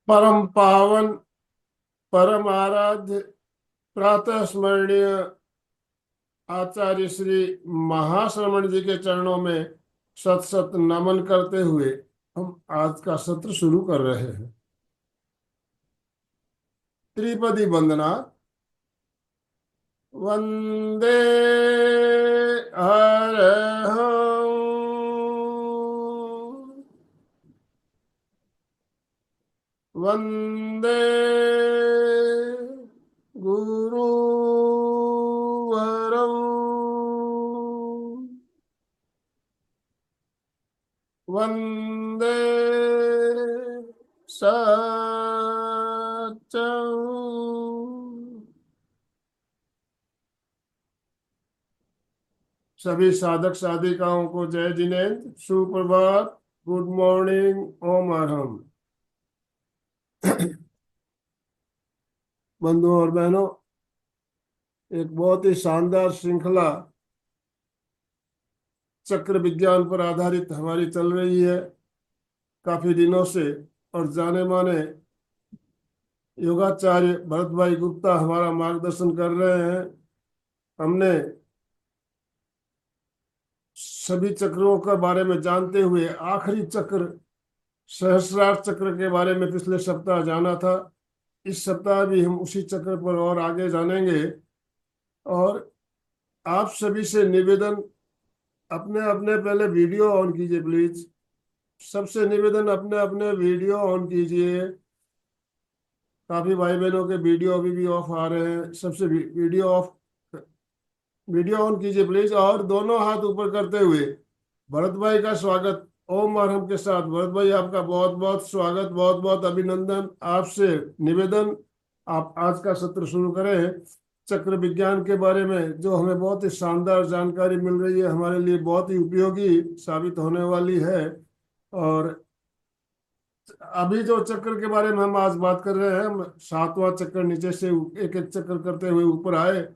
परम पावन, परम आराध्य, प्रातः स्मरणीय आचार्य श्री महाश्रमण जी के चरणों में सत सत नमन करते हुए हम आज का सत्र शुरू कर रहे हैं। त्रिपदी वंदना। वंदे हर। वंदे गुरुवरं। वंदे सच्चं। सभी साधक साधिकाओं को जय जिनेन्द्र, सुप्रभात, गुड मॉर्निंग, ओम अरहम। बंधुओं और बहनों, एक बहुत ही शानदार श्रृंखला चक्र विज्ञान पर आधारित हमारी चल रही है काफी दिनों से। और जाने माने योगाचार्य भरत भाई गुप्ता हमारा मार्गदर्शन कर रहे हैं। हमने सभी चक्रों के बारे में जानते हुए आखिरी चक्र सहस्रार चक्र के बारे में पिछले सप्ताह जाना था। इस सप्ताह भी हम उसी चक्र पर और आगे जानेंगे। और आप सभी से निवेदन, अपने अपने पहले वीडियो ऑन कीजिए प्लीज। सबसे निवेदन, अपने अपने वीडियो ऑन कीजिए। काफी भाई बहनों के वीडियो अभी भी ऑफ आ रहे हैं। सबसे वीडियो ऑफ, वीडियो ऑन कीजिए प्लीज। और दोनों हाथ ऊपर करते हुए भरत भाई का स्वागत ओम आरंभ के साथ। भरत भाई, आपका बहुत बहुत स्वागत, बहुत बहुत अभिनंदन। आपसे निवेदन, आप आज का सत्र शुरू करें। चक्र विज्ञान के बारे में जो हमें बहुत ही शानदार जानकारी मिल रही है, हमारे लिए बहुत ही उपयोगी साबित होने वाली है। और अभी जो चक्र के बारे में हम आज बात कर रहे हैं, हम सातवां चक्र नीचे से एक एक चक्र करते हुए ऊपर आए।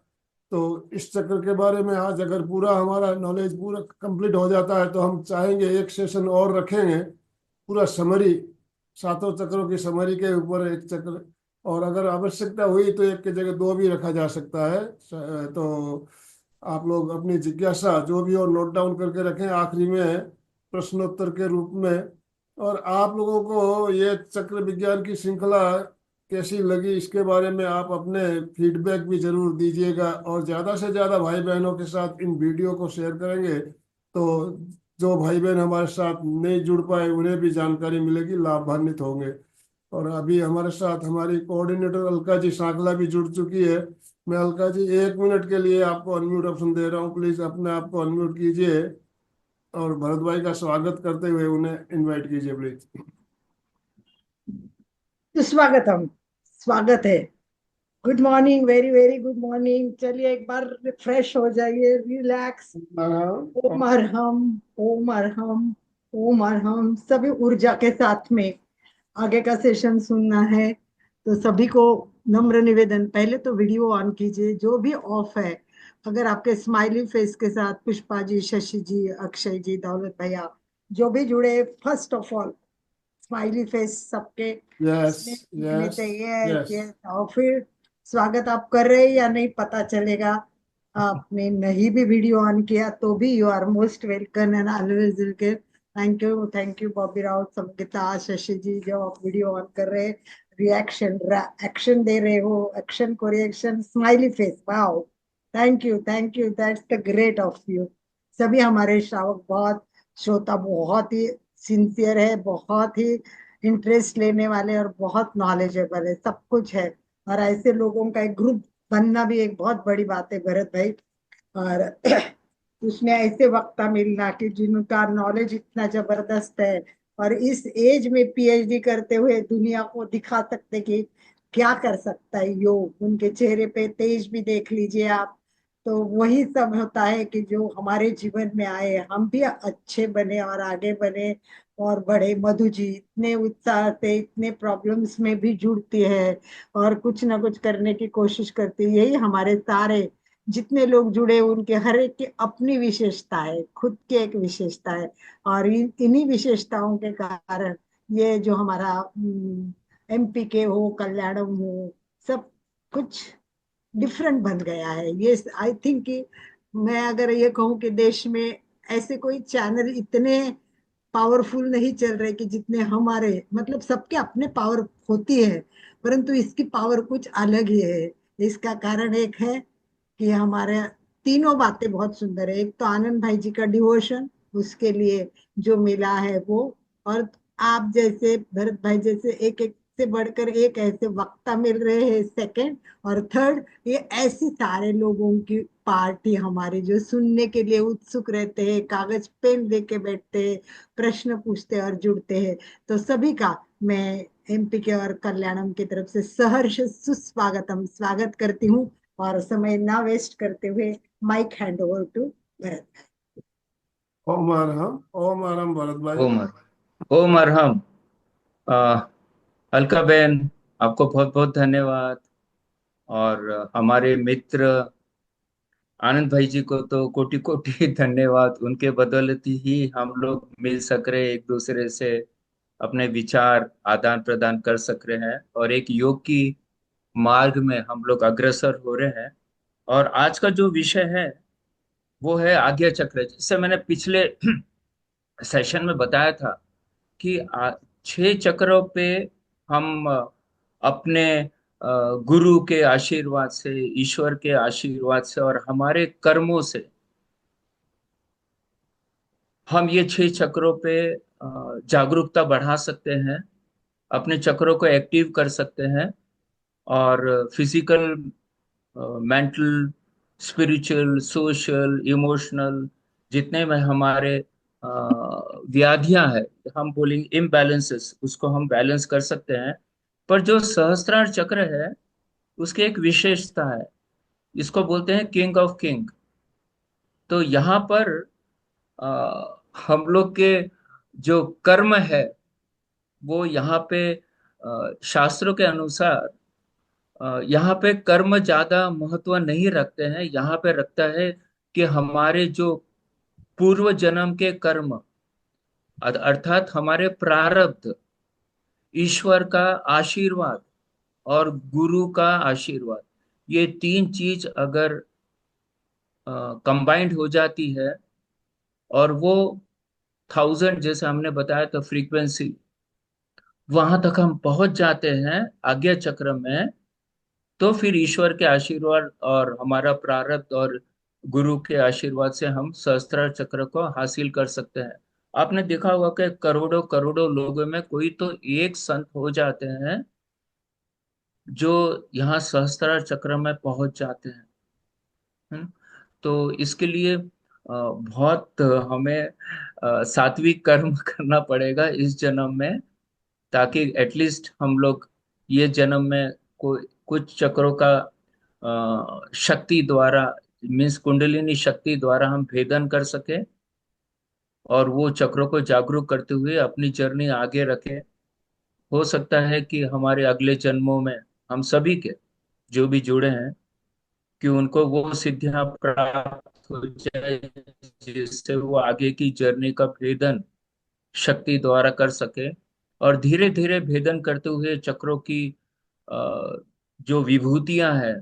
तो इस चक्र के बारे में आज अगर पूरा हमारा नॉलेज पूरा कंप्लीट हो जाता है तो हम चाहेंगे एक सेशन और रखेंगे, पूरा समरी, सातों चक्रों की समरी के ऊपर एक चक्र। और अगर आवश्यकता हुई तो एक की जगह दो भी रखा जा सकता है। तो आप लोग अपनी जिज्ञासा जो भी हो नोट डाउन करके रखें, आखिरी में प्रश्नोत्तर के रूप में। और आप लोगों को ये चक्र विज्ञान की श्रृंखला कैसी लगी, इसके बारे में आप अपने फीडबैक भी जरूर दीजिएगा। और ज़्यादा से ज़्यादा भाई बहनों के साथ इन वीडियो को शेयर करेंगे तो जो भाई बहन हमारे साथ नहीं जुड़ पाए उन्हें भी जानकारी मिलेगी, लाभान्वित होंगे। और अभी हमारे साथ हमारी कोऑर्डिनेटर अलका जी सांकला भी जुड़ चुकी है। मैं अलका जी 1 मिनट के लिए आपको अनम्यूट ऑप्शन दे रहा हूँ, प्लीज अपने आप को अनम्यूट कीजिए और भरत भाई का स्वागत करते हुए उन्हें इनवाइट कीजिए प्लीज। सुस्वागतम। स्वागत है। Good morning, very very good morning. चलिए एक बार रिफ्रेश हो जाइए, रिलैक्स। ओम अरहम, ओम अरहम, ओम अरहम। सभी ऊर्जा के साथ में आगे का सेशन सुनना है। तो सभी को नम्र निवेदन, पहले तो वीडियो ऑन कीजिए जो भी ऑफ है। अगर आपके स्माइली फेस के साथ पुष्पा जी, शशि जी, अक्षय जी, दौलत भैया जो भी जुड़े, first of all smiley face सबके यस, इसमें दिखने यस, चाहिए। यस। यस, और फिर स्वागत आप कर रहे हैं या नहीं पता चलेगा। आपने नहीं भी वीडियो ऑन किया तो भी you are most welcome and always welcome. Thank you Bobby Raut, Sangeeta, Shashi ji जो आप वीडियो ऑन कर रहे हैं, रिएक्शन एक्शन दे रहे हो, एक्शन को reaction, smiley face, wow. Thank you, that's the great of you. सभी हमारे श्रावक बहुत, श्रोता बहुत ही सिंसियर है, बहुत ही इंटरेस्ट लेने वाले और बहुत नॉलेजेबल है, सब कुछ है। और ऐसे लोगों का एक ग्रुप बनना भी एक बहुत बड़ी बात है भरत भाई। और उसमें ऐसे वक्ता मिलना कि जिनका नॉलेज इतना जबरदस्त है और इस एज में पीएचडी करते हुए दुनिया को दिखा सकते कि क्या कर सकता है योग। उनके चेहरे पे तेज भी देख लीजिए आप। तो वही सब होता है कि जो हमारे जीवन में आए हम भी अच्छे बने और आगे बने और बड़े। मधु जी इतने उत्साह से इतने प्रॉब्लम्स में भी जुड़ती है और कुछ ना कुछ करने की कोशिश करती है। यही हमारे सारे जितने लोग जुड़े उनके हर एक की अपनी विशेषता है, खुद की एक विशेषता है। और इन्हीं विशेषताओं के कारण ये जो हमारा एमपी के हो, कल्याणम हो, सब कुछ डिफरेंट बन गया है। ये आई थिंक कि मैं अगर ये कहूँ कि देश में ऐसे कोई चैनल इतने पावरफुल नहीं चल रहे कि जितने हमारे, मतलब सबके अपने पावर होती है, परंतु इसकी पावर कुछ अलग ही है। इसका कारण एक है कि हमारे तीनों बातें बहुत सुंदर है। एक तो आनंद भाई जी का डिवोशन, उसके लिए जो मिला है वो, और आप जैसे भरत भाई जैसे एक एक से बढ़कर एक ऐसे वक्ता मिल रहे हैं, सेकंड, और थर्ड ये ऐसी सारे लोगों की पार्टी हमारी जो सुनने के लिए उत्सुक रहते हैं, कागज पेन लेके बैठते हैं, प्रश्न पूछते हैं और जुड़ते हैं। तो सभी का मैं एमपी के और कल्याणम की तरफ से सहर्ष सुस्वागतम स्वागत करती हूँ। और समय ना वेस्ट करते हुए mike hand over to Bharat. Om Arham, Om Arham Bharat भाई। ओ मरहम। अ, अलका बहन, आपको बहुत बहुत धन्यवाद। और हमारे मित्र आनंद भाई जी को तो कोटि कोटि धन्यवाद। उनके बदौलत ही हम लोग मिल सक रहे, एक दूसरे से अपने विचार आदान प्रदान कर सक रहे हैं और एक योग की मार्ग में हम लोग अग्रसर हो रहे हैं। और आज का जो विषय है वो है आज्ञा चक्र। जिससे मैंने पिछले सेशन में बताया था कि 6 चक्रों पे हम अपने गुरु के आशीर्वाद से, ईश्वर के आशीर्वाद से और हमारे कर्मों से हम ये 6 चक्रों पे जागरूकता बढ़ा सकते हैं, अपने चक्रों को एक्टिव कर सकते हैं। और physical, mental, spiritual, social, emotional, जितने में हमारे अ, व्याधियां हैं, हम बोलेंगे इम्बैलेंसेस, उसको हम बैलेंस कर सकते हैं। पर जो सहस्त्रार चक्र है उसकी एक विशेषता है, इसको बोलते हैं किंग ऑफ किंग। तो यहाँ पर हम लोग के जो कर्म है वो यहाँ पे शास्त्रों के अनुसार यहाँ पे कर्म ज्यादा महत्व नहीं रखते हैं। यहाँ पे रखता है कि हमारे जो पूर्व जन्म के कर्म, अर्थात हमारे प्रारब्ध, ईश्वर का आशीर्वाद और गुरु का आशीर्वाद, ये तीन चीज अगर कंबाइंड हो जाती है और वो 1000, जैसे हमने बताया, तो फ्रीक्वेंसी वहां तक हम पहुंच जाते हैं आज्ञा चक्र में, तो फिर ईश्वर के आशीर्वाद और हमारा प्रारब्ध और गुरु के आशीर्वाद से हम सहस्त्रार चक्र को हासिल कर सकते हैं। आपने देखा होगा कि करोड़ों करोड़ों लोगों में कोई तो एक संत हो जाते हैं जो यहाँ सहस्त्रार चक्र में पहुंच जाते हैं। हम्म? तो इसके लिए बहुत हमें सात्विक कर्म करना पड़ेगा इस जन्म में, ताकि एटलीस्ट हम लोग ये जन्म में कोई कुछ चक्रों का शक्ति द्वारा, मीन्स कुंडलिनी शक्ति द्वारा हम भेदन कर सके और वो चक्रों को जागरूक करते हुए अपनी जर्नी आगे रखे। हो सकता है कि हमारे अगले जन्मों में हम सभी के जो भी जुड़े हैं कि उनको वो सिद्धियां प्राप्त हो जाए जिससे वो आगे की जर्नी का भेदन शक्ति द्वारा कर सके। और धीरे धीरे भेदन करते हुए चक्रों की अ, जो विभूतियां हैं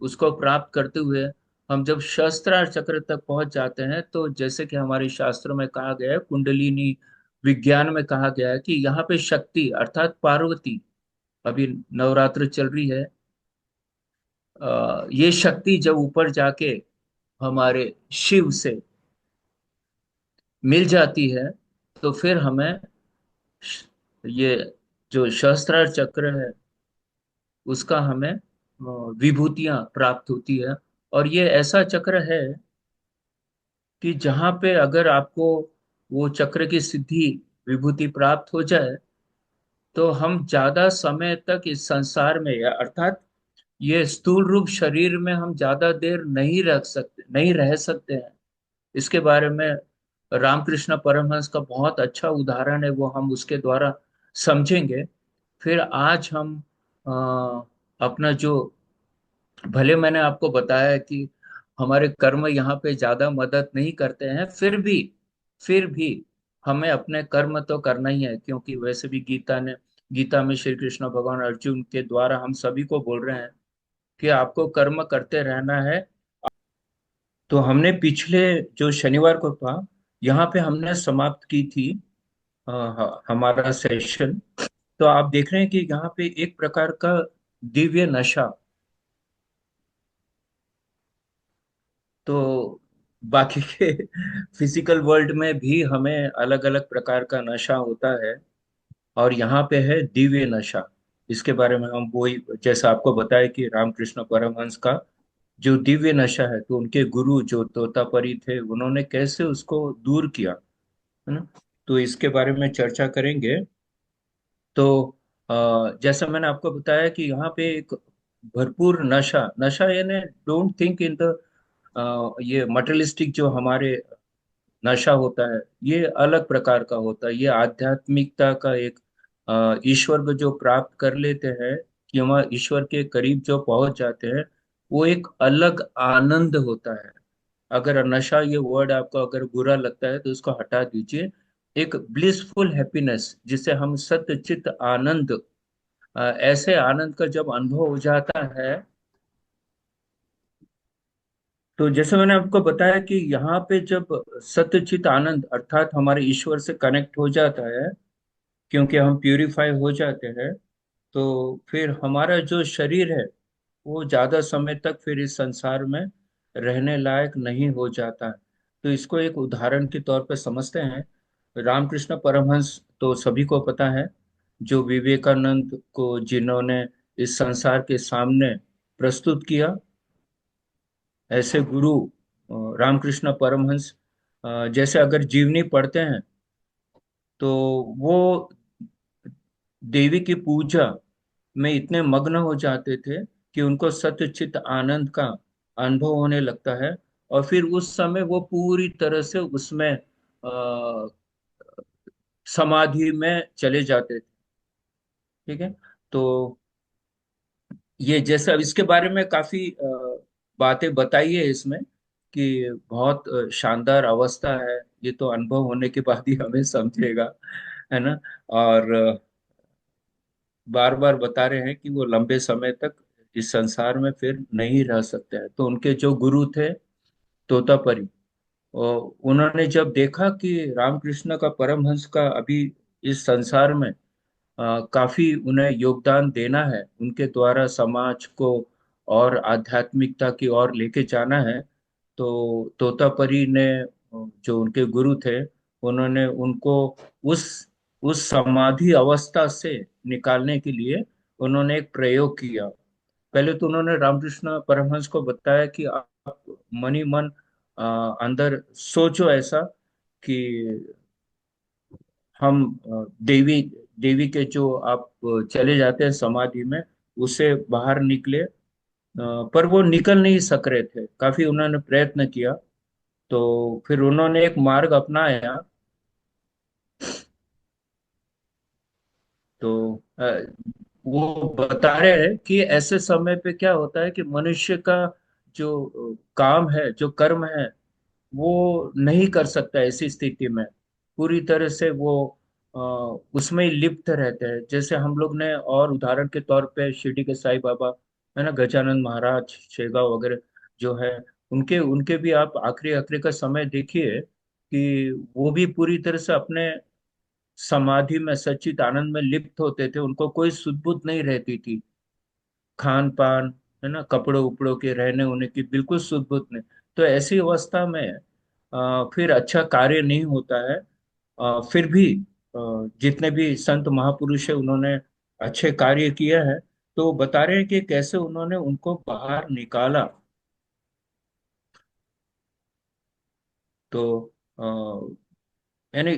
उसको प्राप्त करते हुए हम जब सहस्त्रार चक्र तक पहुंच जाते हैं, तो जैसे कि हमारे शास्त्रों में कहा गया है, कुंडलिनी विज्ञान में कहा गया है कि यहाँ पे शक्ति अर्थात पार्वती, अभी नवरात्र चल रही है, ये शक्ति जब ऊपर जाके हमारे शिव से मिल जाती है तो फिर हमें ये जो सहस्त्रार चक्र है उसका हमें विभूतियां प्राप्त होती है। और ये ऐसा चक्र है कि जहाँ पे अगर आपको वो चक्र की सिद्धि, विभूति प्राप्त हो जाए, तो हम ज्यादा समय तक इस संसार में, या अर्थात ये स्थूल रूप शरीर में हम ज्यादा देर नहीं रख सकते, नहीं रह सकते हैं। इसके बारे में रामकृष्ण परमहंस का बहुत अच्छा उदाहरण है, वो हम उसके द्वारा समझेंगे। फिर आज हम अपना जो, भले मैंने आपको बताया कि हमारे कर्म यहाँ पे ज्यादा मदद नहीं करते हैं, फिर भी हमें अपने कर्म तो करना ही है, क्योंकि वैसे भी गीता ने गीता में श्री कृष्ण भगवान अर्जुन के द्वारा हम सभी को बोल रहे हैं कि आपको कर्म करते रहना है। तो हमने पिछले जो शनिवार को था, यहाँ पे हमने समाप्त की थी हमारा सेशन। तो आप देख रहे हैं कि यहाँ पे एक प्रकार का दिव्य नशा। तो बाकी के फिजिकल वर्ल्ड में भी हमें अलग अलग प्रकार का नशा होता है, और यहाँ पे है दिव्य नशा। इसके बारे में हम वही, जैसा आपको बताया कि रामकृष्ण परमहंस का जो दिव्य नशा है, तो उनके गुरु जो तोतापरी थे उन्होंने कैसे उसको दूर किया, है ना। तो इसके बारे में चर्चा करेंगे। तो जैसा मैंने आपको बताया कि यहाँ पे एक भरपूर नशा नशा यानी डोंट थिंक इन द ये मटेरियलिस्टिक जो हमारे नशा होता है, ये अलग प्रकार का होता है। ये आध्यात्मिकता का एक ईश्वर को जो प्राप्त कर लेते हैं, कि वह ईश्वर के करीब जो पहुंच जाते हैं, वो एक अलग आनंद होता है। अगर नशा ये वर्ड आपको अगर बुरा लगता है तो इसको हटा दीजिए। एक ब्लिसफुल हैप्पीनेस जिसे हम सत्य चित्त आनंद, ऐसे आनंद का जब अनुभव हो जाता है, तो जैसे मैंने आपको बताया कि यहाँ पे जब सत्यचित आनंद अर्थात हमारे ईश्वर से कनेक्ट हो जाता है, क्योंकि हम प्यूरिफाई हो जाते हैं, तो फिर हमारा जो शरीर है वो ज्यादा समय तक फिर इस संसार में रहने लायक नहीं हो जाता है। तो इसको एक उदाहरण के तौर पे समझते हैं। रामकृष्ण परमहंस तो सभी को पता है, जो विवेकानंद को जिन्होंने इस संसार के सामने प्रस्तुत किया। ऐसे गुरु रामकृष्ण परमहंस जैसे अगर जीवनी पढ़ते हैं, तो वो देवी की पूजा में इतने मग्न हो जाते थे कि उनको सत्यचित आनंद का अनुभव होने लगता है। और फिर उस समय वो पूरी तरह से उसमें समाधि में चले जाते थे। ठीक है। तो ये जैसे अब इसके बारे में काफी बातें बताई है इसमें, कि बहुत शानदार अवस्था है। ये तो अनुभव होने के बाद ही हमें समझेगा, है ना। और बार बार बता रहे हैं कि वो लंबे समय तक इस संसार में फिर नहीं रह सकते हैं। तो उनके जो गुरु थे तोतापरी, और उन्होंने जब देखा कि रामकृष्ण का परमहंस का अभी इस संसार में काफी उन्हें योगदान देना है, उनके द्वारा समाज को और आध्यात्मिकता की ओर लेके जाना है। तो तोतापरी ने जो उनके गुरु थे, उन्होंने उनको उस उस समाधि अवस्था से निकालने के लिए उन्होंने एक प्रयोग किया। पहले तो उन्होंने रामकृष्ण परमहंस को बताया कि आप मन ही मन अंदर सोचो ऐसा कि हम देवी देवी के जो आप चले जाते हैं समाधि में, उससे बाहर निकले। पर वो निकल नहीं सक रहे थे, काफी उन्होंने प्रयत्न किया। तो फिर उन्होंने एक मार्ग अपनाया। तो वो बता रहे हैं कि ऐसे समय पे क्या होता है कि मनुष्य का जो काम है, जो कर्म है, वो नहीं कर सकता ऐसी स्थिति में। पूरी तरह से वो अ, उसमें ही लिप्त रहते हैं। जैसे हम लोग ने और उदाहरण के तौर पे शिरडी के साईं बाबा, है ना, गजानंद महाराज, शेगांव वगैरह जो है, उनके उनके भी आप आखिरी आखिरी का समय देखिए कि वो भी पूरी तरह से अपने समाधि में सच्चित आनंद में लिप्त होते थे। उनको कोई सुध बुध नहीं रहती थी, खान पान, है ना, कपड़ों उपड़ों के रहने होने की बिल्कुल सुध बुध नहीं। तो ऐसी अवस्था में फिर अच्छा कार्य नहीं होता है। फिर भी जितने भी संत महापुरुष है उन्होंने अच्छे कार्य किए हैं। तो बता रहे हैं कि कैसे उन्होंने उनको बाहर निकाला। तो यानी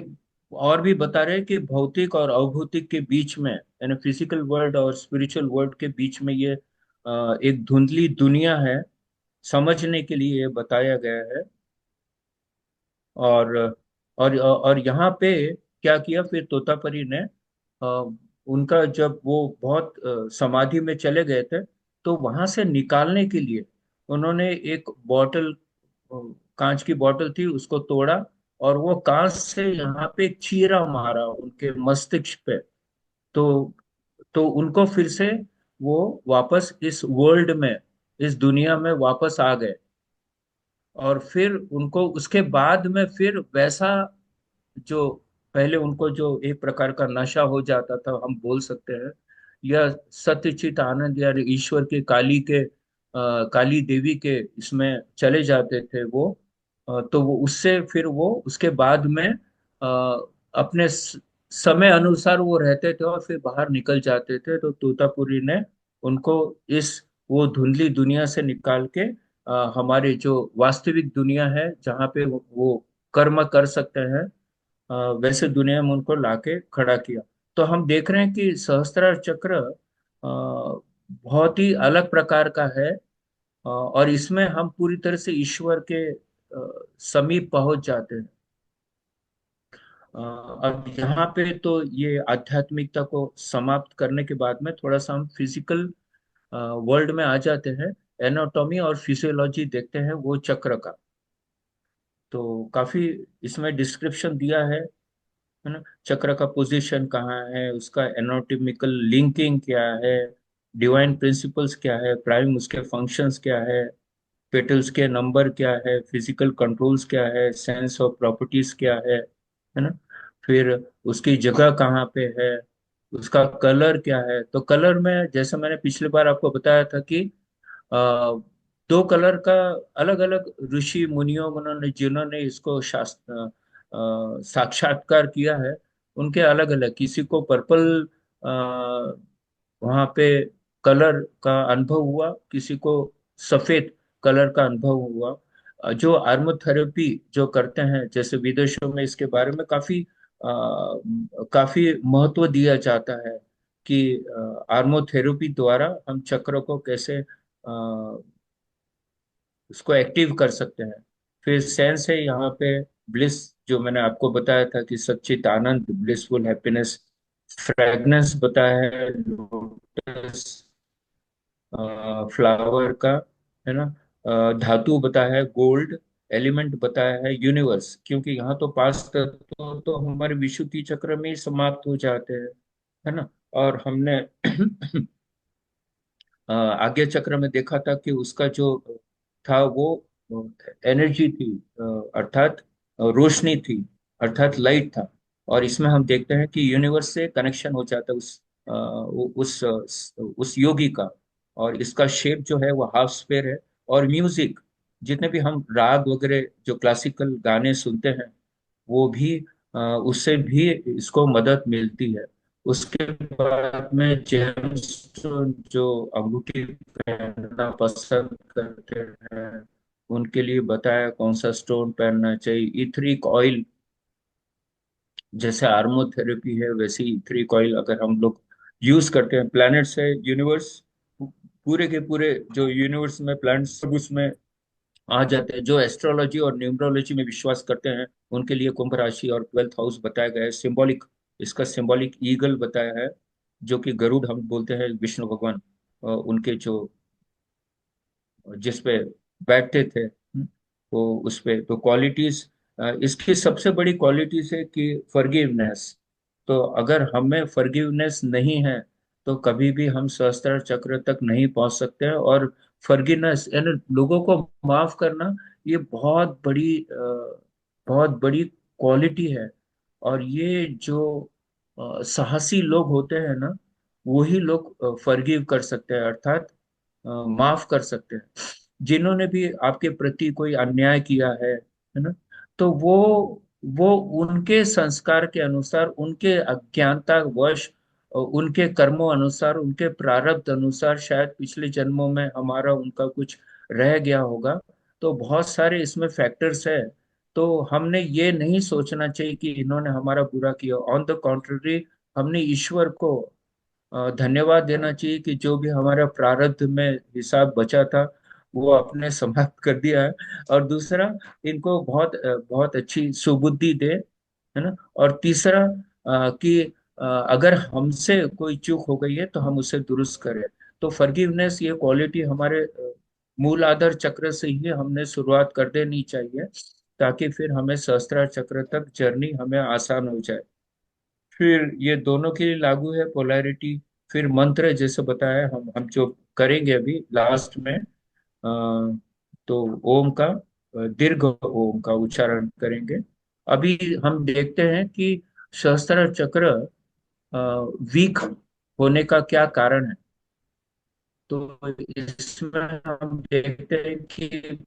और भी बता रहे हैं कि भौतिक और अभौतिक के बीच में, यानी फिजिकल वर्ल्ड और स्पिरिचुअल वर्ल्ड के बीच में ये एक धुंधली दुनिया है, समझने के लिए ये बताया गया है। और और यहाँ पे क्या किया फिर तोतापरी ने, उनका जब वो बहुत समाधि में चले गए थे, तो वहां से निकालने के लिए उन्होंने एक बॉटल, कांच की बॉटल थी, उसको तोड़ा, और वो कांच से यहाँ पे एक चीरा मारा उनके मस्तिष्क पे। तो तो उनको फिर से वो वापस इस वर्ल्ड में, इस दुनिया में वापस आ गए। और फिर उनको उसके बाद में फिर वैसा जो पहले उनको जो एक प्रकार का नशा हो जाता था, हम बोल सकते हैं, या सत्यचित आनंद या ईश्वर के काली देवी के इसमें चले जाते थे वो। तो वो उससे फिर वो उसके बाद में अपने समय अनुसार वो रहते थे और फिर बाहर निकल जाते थे। तो तोतापुरी ने उनको इस वो धुंधली दुनिया से निकाल के हमारे जो वास्तविक दुनिया है जहाँ पे वो कर्म कर सकते हैं, वैसे दुनिया में उनको लाके खड़ा किया। तो हम देख रहे हैं कि सहस्त्रार चक्र बहुत ही अलग प्रकार का है। और इसमें हम पूरी तरह से ईश्वर के समीप पहुंच जाते हैं। अब यहाँ पे तो ये आध्यात्मिकता को समाप्त करने के बाद में थोड़ा सा हम फिजिकल वर्ल्ड में आ जाते हैं। एनाटॉमी और फिजियोलॉजी देखते हैं वो चक्र का। तो काफी इसमें डिस्क्रिप्शन दिया है ना। चक्र का पोजीशन कहाँ है, उसका एनाटॉमिकल लिंकिंग क्या है, डिवाइन प्रिंसिपल्स क्या है, प्राइम उसके फंक्शंस क्या है, पेटल्स के नंबर क्या है, फिजिकल कंट्रोल्स क्या है, सेंस ऑफ प्रॉपर्टीज क्या है ना। फिर उसकी जगह कहाँ पे है, उसका कलर क्या है। तो कलर में जैसे मैंने पिछली बार आपको बताया था कि दो कलर का अलग अलग ऋषि मुनियों उन्होंने जिन्होंने इसको शास्त्र साक्षात्कार किया है, उनके अलग अलग, किसी को पर्पल वहां पे कलर का अनुभव हुआ, किसी को सफेद कलर का अनुभव हुआ। जो आर्मोथेरेपी जो करते हैं, जैसे विदेशों में इसके बारे में काफी महत्व दिया जाता है कि आर्मोथेरेपी द्वारा हम चक्र को कैसे उसको एक्टिव कर सकते हैं। फिर सेंस है यहाँ पे ब्लिस, जो मैंने आपको बताया था कि सच्चित आनंद, ब्लिसफुल हैप्पीनेस। फ्रेगनेंस बताया है लोटस फ्लावर का, है ना। धातु बताया है गोल्ड। एलिमेंट बताया है यूनिवर्स, क्योंकि यहाँ तो पांच तत्व तो हमारे विशुद्धि चक्र में ही समाप्त हो जाते हैं, है ना। और हमने आज्ञा चक्र में देखा था कि उसका जो था वो एनर्जी थी, अर्थात रोशनी थी, अर्थात लाइट था। और इसमें हम देखते हैं कि यूनिवर्स से कनेक्शन हो जाता है उस योगी का। और इसका शेप जो है वो हाफ स्फेयर है। और म्यूजिक, जितने भी हम राग वगैरह जो क्लासिकल गाने सुनते हैं, वो भी उससे भी इसको मदद मिलती है। उसके बाद में जेम्स जो अंगूठी पहनना पसंद करते हैं, उनके लिए बताया कौन सा स्टोन पहनना चाहिए। इथरिक ऑयल, जैसे आर्मोथेरेपी है वैसे ही इथरिक ऑयल अगर हम लोग यूज करते हैं, प्लैनेट्स है यूनिवर्स, पूरे के पूरे जो यूनिवर्स में प्लैनेट्स सब उसमें आ जाते हैं। जो एस्ट्रोलॉजी और न्यूमरोलॉजी में विश्वास करते हैं उनके लिए कुंभ राशि और 12th हाउस बताया गया है। सिंबॉलिक, इसका सिंबॉलिक ईगल बताया है, जो कि गरुड़ हम बोलते हैं विष्णु भगवान, उनके जो जिस पे बैठते थे, तो उस पे तो क्वालिटीज, इसकी सबसे बड़ी क्वालिटीज है कि फॉरगिवनेस। तो अगर हमें फॉरगिवनेस नहीं है तो कभी भी हम सहस्त्र चक्र तक नहीं पहुंच सकते हैं। और फॉरगिवनेस यानी लोगों को माफ करना, ये बहुत बड़ी क्वालिटी है। और ये जो साहसी लोग होते हैं ना, वही लोग फॉरगिव कर सकते हैं, अर्थात माफ कर सकते हैं। जिन्होंने भी आपके प्रति कोई अन्याय किया है ना, तो वो उनके संस्कार के अनुसार, उनके अज्ञानता वश, उनके कर्मों अनुसार, उनके प्रारब्ध अनुसार, शायद पिछले जन्मों में हमारा उनका कुछ रह गया होगा। तो बहुत सारे इसमें फैक्टर्स है। तो हमने ये नहीं सोचना चाहिए कि इन्होंने हमारा बुरा किया। ऑन द कॉन्ट्ररी, हमने ईश्वर को धन्यवाद देना चाहिए कि जो भी हमारा प्रारब्ध में हिसाब बचा था वो आपने समाप्त कर दिया है। और दूसरा, इनको बहुत अच्छी सुबुद्धि दे, है ना। और तीसरा, कि अगर हमसे कोई चूक हो गई है तो हम उसे दुरुस्त करें। तो फॉरगिवनेस, ये क्वालिटी हमारे मूल आधार चक्र से ही हमने शुरुआत कर देनी चाहिए, ताकि फिर हमें सहस्त्रार चक्र तक जर्नी हमें आसान हो जाए। फिर ये दोनों के लिए लागू है पोलैरिटी। फिर मंत्र जैसे बताया, हम जो करेंगे अभी लास्ट में, तो ओम का दीर्घ ओम का उच्चारण करेंगे। अभी हम देखते हैं कि सहस्त्र चक्र वीक होने का क्या कारण है। तो इसमें हम देखते हैं कि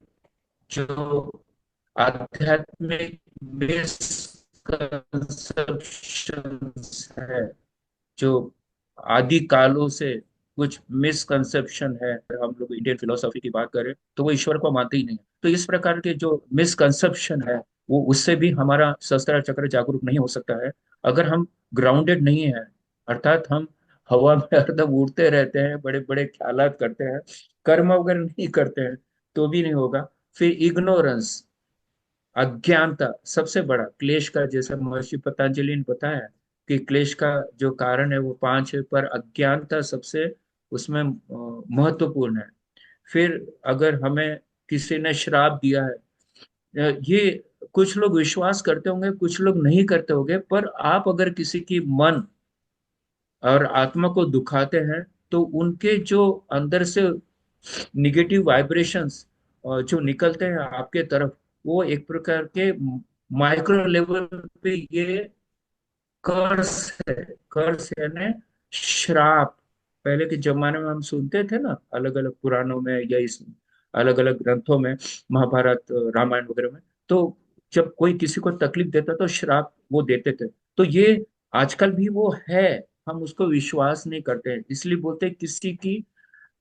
जो आध्यात्मिक मिसकंसेप्शंस है, जो आदि कालों से कुछ मिसकंसेप्शन है, अगर हम लोग इंडियन फिलोसॉफी की बात करें तो वो ईश्वर को मानते ही नहीं। तो इस प्रकार के जो मिसकंसेप्शन है, वो उससे भी हमारा सहस्त्र चक्र जागरूक नहीं हो सकता है। अगर हम ग्राउंडेड नहीं है, अर्थात हम हवा में हरदम उड़ते रहते हैं, बड़े बड़े ख्यालात करते हैं, कर्म वगैरह नहीं करते हैं, तो भी नहीं होगा। फिर इग्नोरेंस, अज्ञानता सबसे बड़ा क्लेश का, जैसा महर्षि पतंजलि ने बताया कि क्लेश का जो कारण है वो पांच है, पर अज्ञानता सबसे उसमें महत्वपूर्ण है। फिर अगर हमें किसी ने श्राप दिया है, ये कुछ लोग विश्वास करते होंगे, कुछ लोग नहीं करते होंगे, पर आप अगर किसी की मन और आत्मा को दुखाते हैं, तो उनके जो अंदर से निगेटिव वाइब्रेशंस जो निकलते हैं आपके तरफ, वो एक प्रकार के माइक्रो लेवल पे ये कर्स है। कर्स यानी श्राप। पहले के जमाने में हम सुनते थे ना, अलग अलग पुराणों में या इस अलग अलग ग्रंथों में, महाभारत रामायण वगैरह में, तो जब कोई किसी को तकलीफ देता तो श्राप वो देते थे। तो ये आजकल भी वो है, हम उसको विश्वास नहीं करते हैं, इसलिए बोलते हैं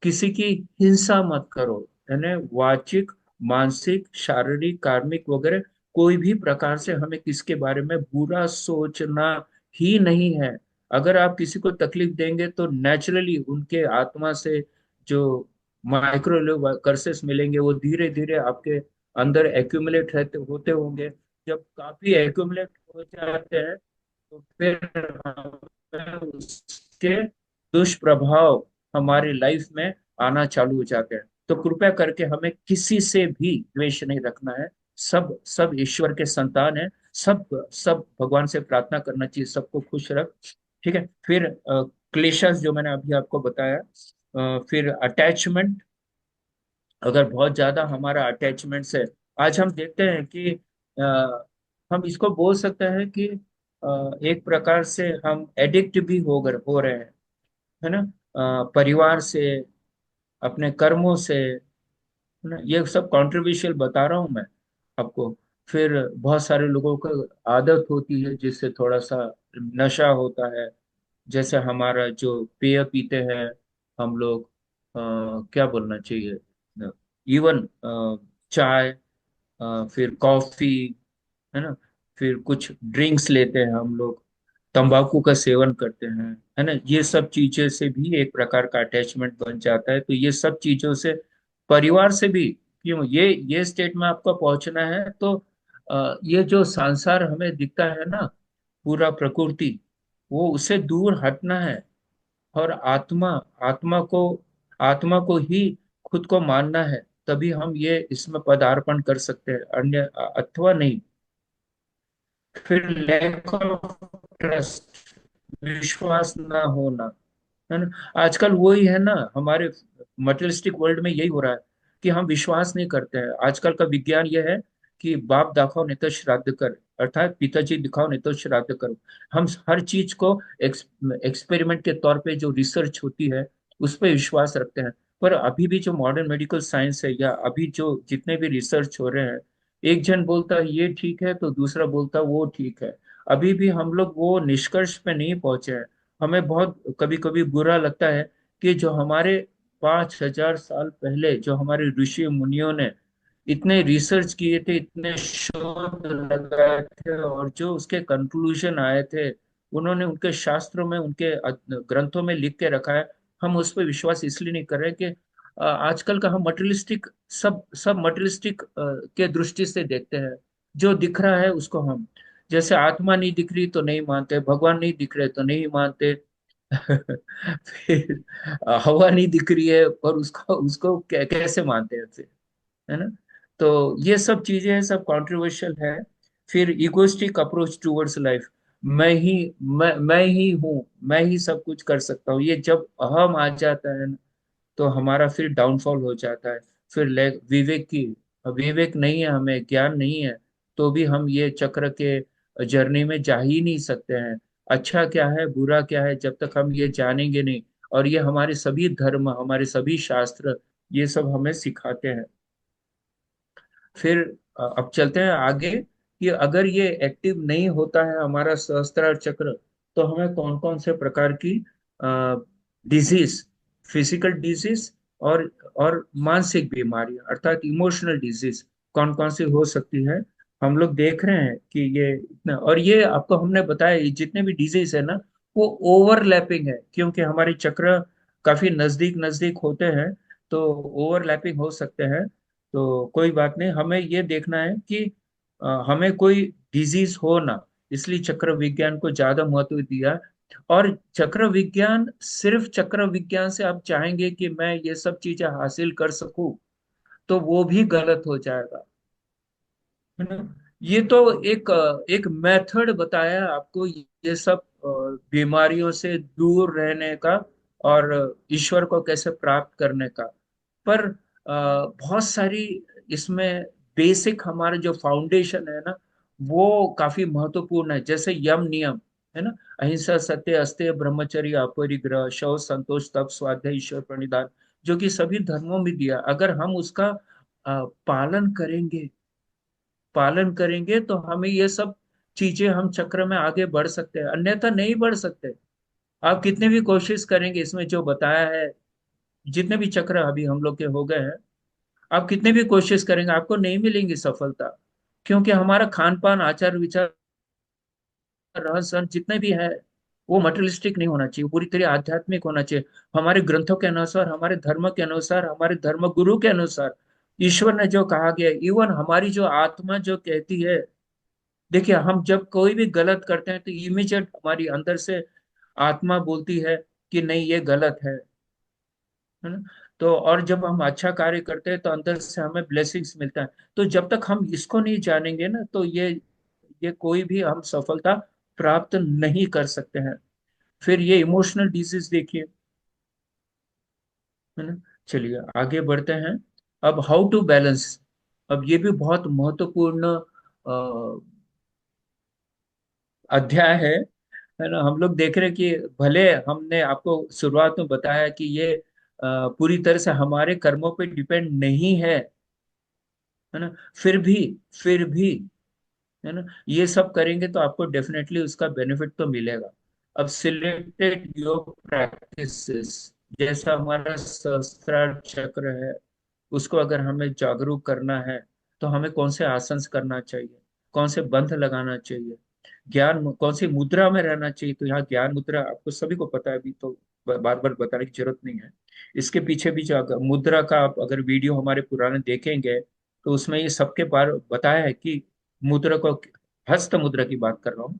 किसी की हिंसा मत करो। यानी वाचिक, मानसिक, शारीरिक, कार्मिक वगैरह कोई भी प्रकार से हमें किसके बारे में बुरा सोचना ही नहीं है। अगर आप किसी को तकलीफ देंगे तो नेचुरली उनके आत्मा से जो माइक्रो कर्सेस मिलेंगे, वो धीरे धीरे आपके अंदर एक्यूमुलेट रहते होते होंगे। जब काफी एक्यूमुलेट हो जाते हैं, तो फिर हमें उसके दुष्प्रभाव हमारी लाइफ में आना चालू हो जाते हैं। तो कृपया करके हमें किसी से भी द्वेष नहीं रखना है। सब सब ईश्वर के संतान है। सब सब भगवान से प्रार्थना करना चाहिए, सबको खुश रख। ठीक है। फिर क्लेशस जो मैंने अभी आपको बताया। फिर अटैचमेंट, अगर बहुत ज्यादा हमारा अटैचमेंट है, आज हम देखते हैं कि हम इसको बोल सकते हैं कि एक प्रकार से हम एडिक्ट भी हो रहे हैं, है ना। परिवार से, अपने कर्मों से, है ना। ये सब कंट्रोवर्शियल बता रहा हूं मैं आपको। फिर बहुत सारे लोगों को आदत होती है जिससे थोड़ा सा नशा होता है। जैसे हमारा जो पेय पीते हैं हम लोग, क्या बोलना चाहिए, इवन चाय, फिर कॉफी, है ना। फिर कुछ ड्रिंक्स लेते हैं हम लोग, तंबाकू का सेवन करते हैं, है ना। ये सब चीजें से भी एक प्रकार का अटैचमेंट बन जाता है। तो ये सब चीजों से, परिवार से भी, क्यों ये स्टेट में आपको पहुंचना है, तो ये जो संसार हमें दिखता है ना, पूरा प्रकृति, वो उससे दूर हटना है। और आत्मा आत्मा को आत्मा को ही खुद को मानना है, तभी हम ये इसमें पदार्पण कर सकते हैं, अन्य अथवा नहीं। फिर लैक ऑफ ट्रस्ट, विश्वास ना होना, है ना। आजकल वही है ना, हमारे मटेरियलिस्टिक वर्ल्ड में यही हो रहा है कि हम विश्वास नहीं करते हैं। आजकल का विज्ञान यह है कि बाप दाखो नहीं तो श्राद्ध कर, अर्थात पिताजी दिखाओ नहीं तो श्राद्ध करो। हम हर चीज को एक्सपेरिमेंट के तौर पे जो रिसर्च होती है उस पर विश्वास रखते हैं। पर अभी भी जो मॉडर्न मेडिकल साइंस है, या अभी जो जितने भी रिसर्च हो रहे हैं, एक जन बोलता है ये ठीक है तो दूसरा बोलता है वो ठीक है। अभी भी हम लोग वो निष्कर्ष पे नहीं पहुंचे हैं। हमें बहुत कभी कभी बुरा लगता है कि जो हमारे 5,000 साल पहले जो हमारे ऋषि मुनियों ने इतने रिसर्च किए थे, इतने शोध लगाए थे, और जो उसके कंक्लूजन आए थे, उन्होंने उनके शास्त्रों में, उनके ग्रंथों में लिख के रखा है। हम उस पर विश्वास इसलिए नहीं कर रहे कि आजकल का हम मटेरियलिस्टिक, सब सब मटेरियलिस्टिक के दृष्टि से देखते हैं। जो दिख रहा है उसको हम, जैसे आत्मा नहीं दिख रही तो नहीं मानते, भगवान नहीं दिख रहे तो नहीं मानते। फिर हवा नहीं दिख रही है और उसको उसको कैसे मानते हैं फिर, है ना। तो ये सब चीजें हैं, सब कंट्रोवर्शियल है। फिर इगोइस्टिक अप्रोच टूवर्ड्स लाइफ, मैं ही हूँ, मैं ही सब कुछ कर सकता हूँ, ये जब अहम आ जाता है ना, तो हमारा फिर डाउनफॉल हो जाता है। फिर विवेक की, विवेक नहीं है, हमें ज्ञान नहीं है, तो भी हम ये चक्र के जर्नी में जा ही नहीं सकते हैं। अच्छा क्या है, बुरा क्या है, जब तक हम ये जानेंगे नहीं। और ये हमारे सभी धर्म, हमारे सभी शास्त्र, ये सब हमें सिखाते हैं। फिर अब चलते हैं आगे कि अगर ये एक्टिव नहीं होता है हमारा सहस्त्रार चक्र, तो हमें कौन कौन से प्रकार की डिजीज, फिजिकल डिजीज और मानसिक बीमारियां अर्थात इमोशनल डिजीज कौन कौन सी हो सकती है। हम लोग देख रहे हैं कि ये इतना, और ये आपको हमने बताया, ये जितने भी डिजीज है ना, वो ओवरलैपिंग है, क्योंकि हमारे चक्र काफी नजदीक नजदीक होते हैं, तो ओवरलैपिंग हो सकते हैं। तो कोई बात नहीं, हमें ये देखना है कि हमें कोई डिजीज हो ना, इसलिए चक्र विज्ञान को ज्यादा महत्व दिया। और चक्र विज्ञान, सिर्फ चक्र विज्ञान से आप चाहेंगे कि मैं ये सब चीजें हासिल कर सकूं, तो वो भी गलत हो जाएगा, है ना। ये तो एक मेथड बताया आपको ये सब बीमारियों से दूर रहने का, और ईश्वर को कैसे प्राप्त करने का। पर बहुत सारी इसमें बेसिक हमारा जो फाउंडेशन है ना, वो काफी महत्वपूर्ण है, जैसे यम नियम, है ना। अहिंसा, सत्य, अस्तेय, ब्रह्मचर्य, अपरिग्रह, शौच, संतोष, तप, स्वाध्याय, ईश्वर प्रणिधान, जो कि सभी धर्मों में दिया। अगर हम उसका पालन करेंगे, तो हमें ये सब चीजें, हम चक्र में आगे बढ़ सकते हैं, अन्यथा नहीं बढ़ सकते। आप कितने भी कोशिश करेंगे, इसमें जो बताया है, जितने भी चक्र अभी हम लोग के हो गए हैं, आप कितने भी कोशिश करेंगे, आपको नहीं मिलेंगी सफलता। क्योंकि हमारा खान पान, आचार विचार, रहन सहन जितने भी है, वो मटेरियलिस्टिक नहीं होना चाहिए, पूरी तरह आध्यात्मिक होना चाहिए। हमारे ग्रंथों के अनुसार, हमारे धर्म के अनुसार, हमारे धर्म गुरु के अनुसार, ईश्वर ने जो कहा गया, इवन हमारी जो आत्मा जो कहती है। देखिए, हम जब कोई भी गलत करते हैं, तो इमीडिएट हमारी अंदर से आत्मा बोलती है कि नहीं, ये गलत है ना। तो और जब हम अच्छा कार्य करते हैं, तो अंदर से हमें ब्लेसिंग्स मिलता है। तो जब तक हम इसको नहीं जानेंगे ना, तो ये कोई भी हम सफलता प्राप्त नहीं कर सकते हैं। फिर ये इमोशनल डिजीज देखिए, है ना। चलिए आगे बढ़ते हैं। अब हाउ टू बैलेंस, अब ये भी बहुत महत्वपूर्ण अध्याय है ना। हम लोग देख रहे हैं कि भले हमने आपको शुरुआत में बताया कि ये पूरी तरह से हमारे कर्मों पे डिपेंड नहीं है ना, फिर भी है ना, ये सब करेंगे तो आपको डेफिनेटली उसका बेनिफिट तो मिलेगा। अब सिलेक्टेड योग प्रैक्टिसेस, जैसा हमारा सहस्त्रार चक्र है, उसको अगर हमें जागरूक करना है, तो हमें कौन से आसन करना चाहिए, कौन से बंध लगाना चाहिए, ज्ञान कौन सी मुद्रा में रहना चाहिए। तो यहाँ ज्ञान मुद्रा आपको सभी को पता है, अभी तो बार बार बताने की जरूरत नहीं है। इसके पीछे भी जो मुद्रा का, आप अगर वीडियो हमारे पुराने देखेंगे, तो उसमें ये सबके बार बताया है कि मुद्रा को, हस्त मुद्रा की बात कर रहा हूँ,